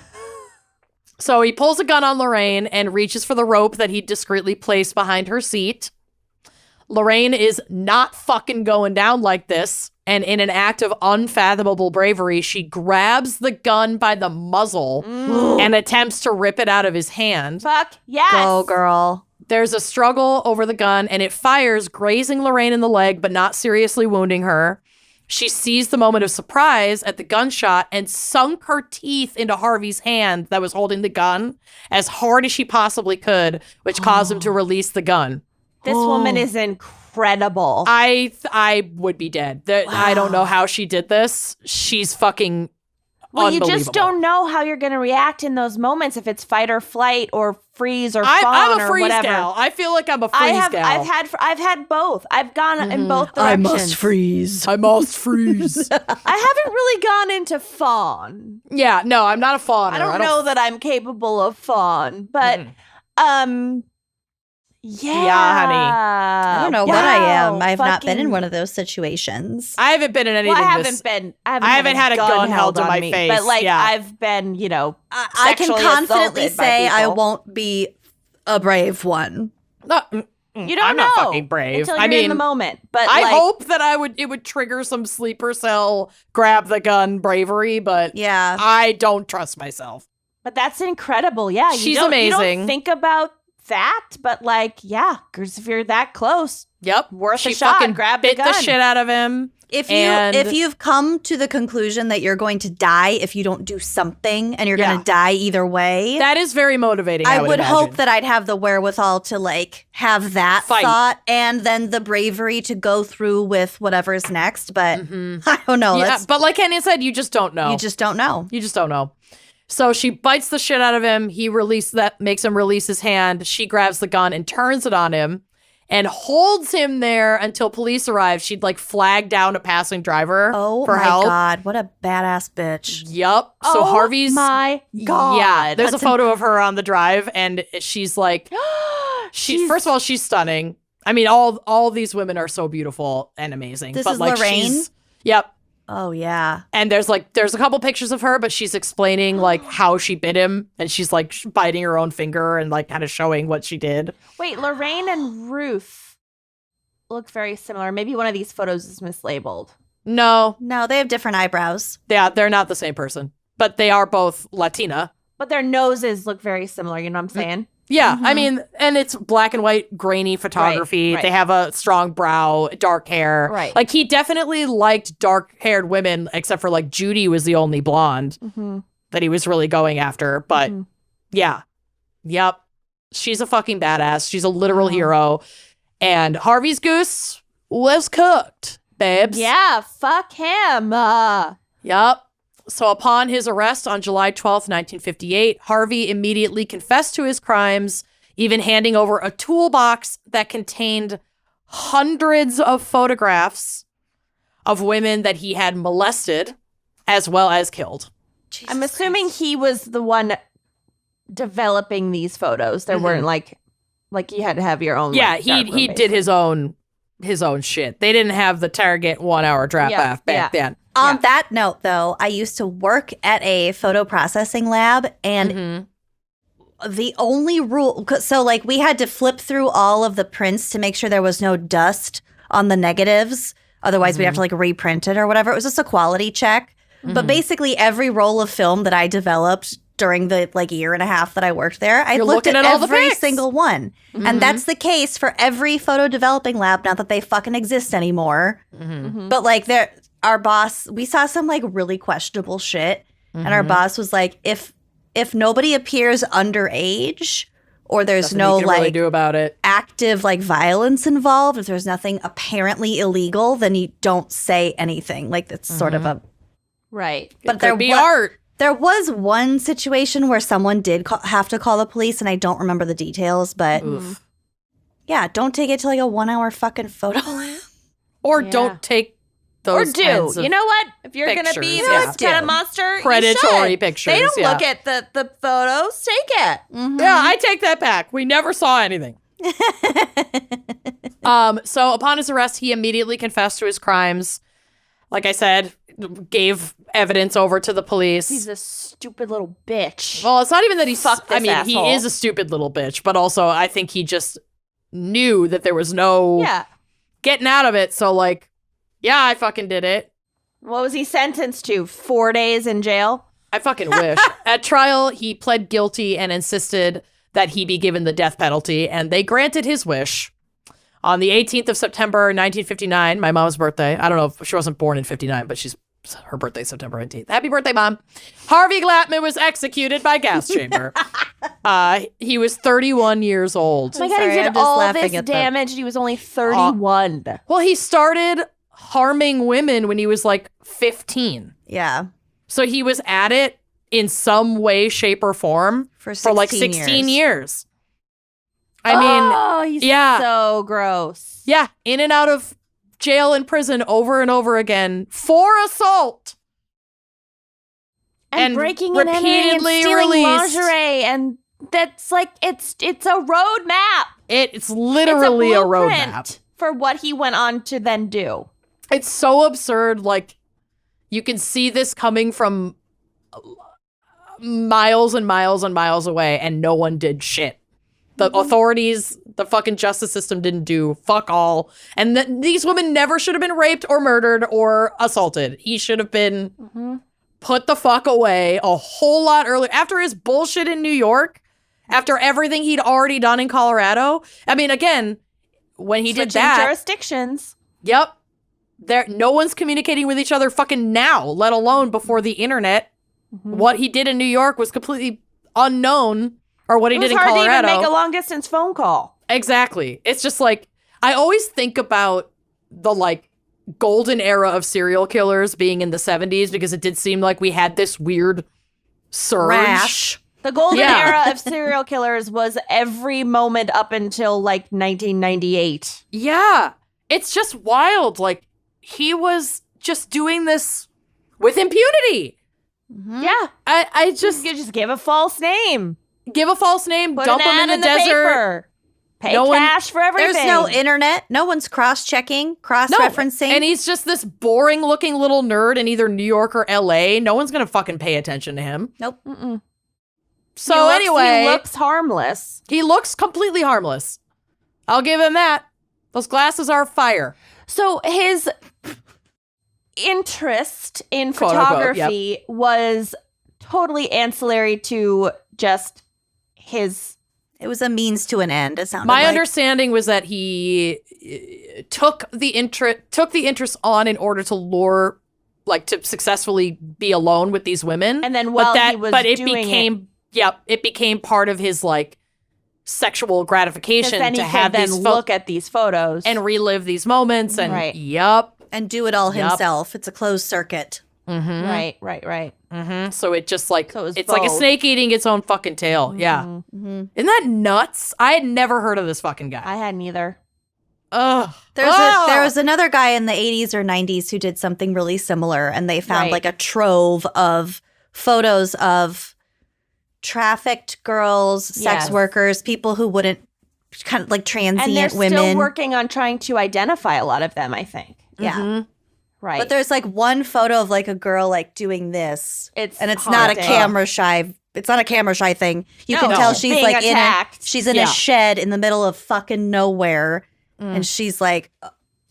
So he pulls a gun on Lorraine and reaches for the rope that he discreetly placed behind her seat. Lorraine is not fucking going down like this. And in an act of unfathomable bravery, she grabs the gun by the muzzle and attempts to rip it out of his hand. Fuck yes. Go, girl. There's a struggle over the gun, and it fires, grazing Lorraine in the leg, but not seriously wounding her. She seized the moment of surprise at the gunshot and sunk her teeth into Harvey's hand that was holding the gun as hard as she possibly could, which caused him to release the gun. This woman is incredible. I would be dead. I don't know how she did this. She's fucking Well, you unbelievable. just don't know how you're going to react in those moments, if it's fight or flight or freeze or fawn I'm a or freeze whatever. gal. I feel like I'm a freeze gal. I've had both. I've gone in both directions. freeze. I must freeze. I haven't really gone into fawn. Yeah, no, I'm not a fawner. I don't know that I'm capable of fawn, but yeah, Yeah, honey. I don't know what I am. I've not been in one of those situations. I haven't been in anything. Well, I haven't had a gun held to on my me, face, but like yeah. I've been, I can sexually confidently assaulted by say I people. won't be a brave one. You don't I'm know not fucking brave. until I you're in mean, the moment. But I like, hope that it would trigger some sleeper cell, grab the gun bravery, but Yeah. I don't trust myself. But that's incredible. Yeah, She's You amazing. don't think about that, but like, yeah, because if you're that close, Yep, worth she a shot. fucking Grab the bit the gun. shit out of him. If you've come to the conclusion that you're going to die if you don't do something and you're going to die either way, That is very motivating. I would would imagine. hope that I'd have the wherewithal to like have that Fight. thought and then the bravery to go through with whatever's next. But I don't know. Yeah, That's, but like Kenny said, you just don't know. you just don't know. You just don't know. So she bites the shit out of him. He makes him release his hand. She grabs the gun and turns it on him and holds him there until police arrive. She'd like flag down a passing driver Oh for my help. God. What a badass bitch. Yup. So Harvey's my God. Yeah, there's a photo of her on the drive, and she's like, first of all, she's stunning. I mean, all these women are so beautiful and amazing. This but is like, Lorraine? Yep. Oh, yeah. And there's a couple pictures of her, but she's explaining like how she bit him, and she's like biting her own finger and like kind of showing what she did. Wait, Lorraine and Ruth look very similar. Maybe one of these photos is mislabeled. No, No, they have different eyebrows. they're not the same person, but they are both Latina. But their noses look very similar, you know what I'm saying? Yeah, I mean, and it's black and white, grainy photography. right. They have a strong brow, dark hair. Right. Like, he definitely liked dark-haired women, except for, like, Judy was the only blonde that he was really going after. But, yeah. Yep. She's a fucking badass. She's a literal hero. And Harvey's goose was cooked, babes. Yeah, fuck him. Yep. So upon his arrest on July 12th, 1958, Harvey immediately confessed to his crimes, even handing over a toolbox that contained hundreds of photographs of women that he had molested as well as killed. Jesus I'm assuming Christ. he was the one developing these photos. There weren't like you had to have your own. Yeah, like, he darkroom, did basically. his own shit. They didn't have the Target 1 hour draft bath back then. On that note, though, I used to work at a photo processing lab, and the only rule, so like we had to flip through all of the prints to make sure there was no dust on the negatives. Otherwise, we'd have to like reprint it or whatever. It was just a quality check. But basically, every roll of film that I developed during the like year and a half that I worked there, I You're looked looking at at all the every pics. single one. And that's the case for every photo developing lab, not that they fucking exist anymore. But like our boss, we saw some like really questionable shit. And our boss was like, if nobody appears underage or there's Nothing no you can like really do about it. active like violence involved, if there's nothing apparently illegal, then you don't say anything. Like it's sort of a Right. but Could there be wa- art. There was one situation where someone did have to call the police, and I don't remember the details, but yeah, Yeah, don't take it to like a 1 hour fucking photo. Or don't take those or do. kinds of You know what? If you're going to be pictures, this kind of monster, predatory you should. pictures. They don't look at the photos. Take it. Mm-hmm. Yeah, I take that back. We never saw anything. So upon his arrest, he immediately confessed to his crimes. Like I said, gave evidence over to the police. He's a stupid little bitch. Well, it's not even that he's... Fuck this asshole. He is a stupid little bitch, but also I think he just knew that there was no getting out of it. So like, yeah, I fucking did it. What was he sentenced to? 4 days in jail? I fucking wish. At trial, he pled guilty and insisted that he be given the death penalty, and they granted his wish. On the 18th of September, 1959, my mom's birthday. I don't know if she wasn't born in 59, but her birthday, September 18th. Happy birthday, Mom. Harvey Glattman was executed by gas chamber. He was 31 years old. Oh my God, he did all this damage and he was only 31. Well, he started harming women when he was like 15. Yeah. So he was at it in some way, shape, or form for like 16 years. I mean, he's so gross. Yeah, in and out of jail and prison over and over again for assault. And breaking and entering and stealing lingerie. And that's like, it's a roadmap. It's literally a roadmap for what he went on to then do. It's so absurd. Like, you can see this coming from miles and miles and miles away, and no one did shit. The authorities, the fucking justice system didn't do fuck all. And these women never should have been raped or murdered or assaulted. He should have been put the fuck away a whole lot earlier. After his bullshit in New York, after everything he'd already done in Colorado. I mean, again, when he did that. Jurisdictions. Yep. No one's communicating with each other fucking now, let alone before the internet. What he did in New York was completely unknown. Or what he did in Colorado. It was hard to even make a long-distance phone call. Exactly. It's just like, I always think about the like golden era of serial killers being in the 70s because it did seem like we had this weird surge. The golden era of serial killers was every moment up until like 1998. Yeah. It's just wild. Like, he was just doing this with impunity. Yeah. I just... You just give a false name. Give a false name, Put dump them in the desert. Paper. Pay cash for everything. There's no internet. No one's cross-checking, cross-referencing. And he's just this boring-looking little nerd in either New York or L.A. No one's going to fucking pay attention to him. Nope. So anyway. He looks harmless. He looks completely harmless. I'll give him that. Those glasses are fire. So his interest in photography was totally ancillary to just his... It was a means to an end, it sounded My like. understanding was that he took the interest on in order to lure, like, to successfully be alone with these women. And then it became part of his, like, sexual gratification then to have these look at these photos and relive these moments and and do it all himself. It's a closed circuit. Right. So it just like it's both. Like a snake eating its own fucking tail. Yeah. Isn't that nuts? I had never heard of this fucking guy. I hadn't either. Ugh. There was another guy in the 80s or 90s who did something really similar, and they found like a trove of photos of trafficked girls, sex workers, people who wouldn't, kind of like transient and they're women. Still working on trying to identify a lot of them, I think. Yeah. Right. But there's like one photo of like a girl like doing this. It's haunting. not a camera shy. It's not a camera shy thing. You can tell she's being like attacked. she's in a shed in the middle of fucking nowhere, and she's like,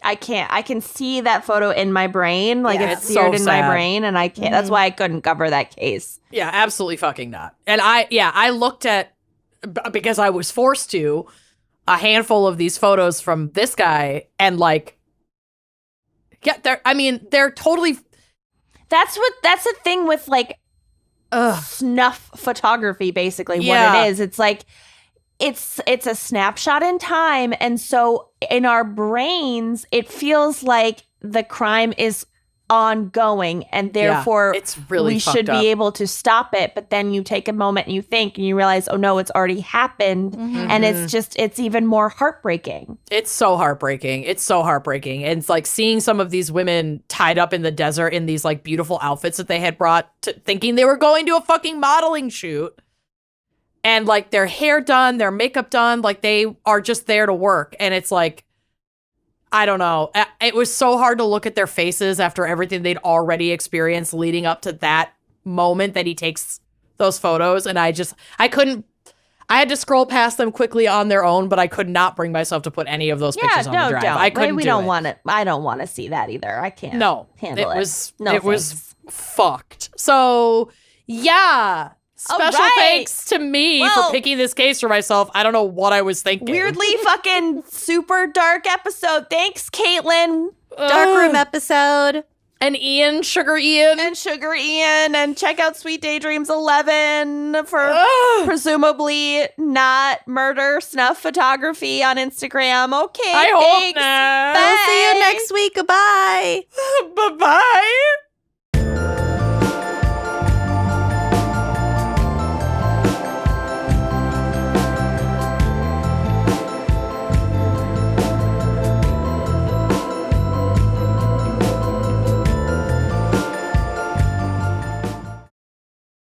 I can see that photo in my brain, like it's so seared in my sad. brain, and I can't. That's why I couldn't cover that case. Yeah, absolutely fucking not. And I looked at, because I was forced to, a handful of these photos from this guy, and like, they're totally. That's the thing with like snuff photography, basically. Yeah. What it is. It's like it's a snapshot in time, and so in our brains, it feels like the crime is ongoing, and therefore it's really we fucked should up. be able to stop it. But then you take a moment and you think and you realize, oh no, it's already happened. And it's even more heartbreaking. It's so heartbreaking. It's so heartbreaking. And it's like seeing some of these women tied up in the desert in these like beautiful outfits that they had brought to thinking they were going to a fucking modeling shoot. And like their hair done, their makeup done, like they are just there to work. And it's like, I don't know. It was so hard to look at their faces after everything they'd already experienced leading up to that moment that he takes those photos. And I had to scroll past them quickly on their own, but I could not bring myself to put any of those pictures on the drive. I couldn't we do don't it. want it. I don't want to see that either. I can't. Handle it. It was fucked. So yeah. Special thanks to me for picking this case for myself. I don't know what I was thinking. Weirdly fucking super dark episode. Thanks, Caitlin. Dark room episode. And Ian, Sugar Ian. And Sugar Ian. And check out Sweet Daydreams 11 for presumably not murder snuff photography on Instagram. Okay, I hope not. We'll see you next week. Goodbye. Bye-bye.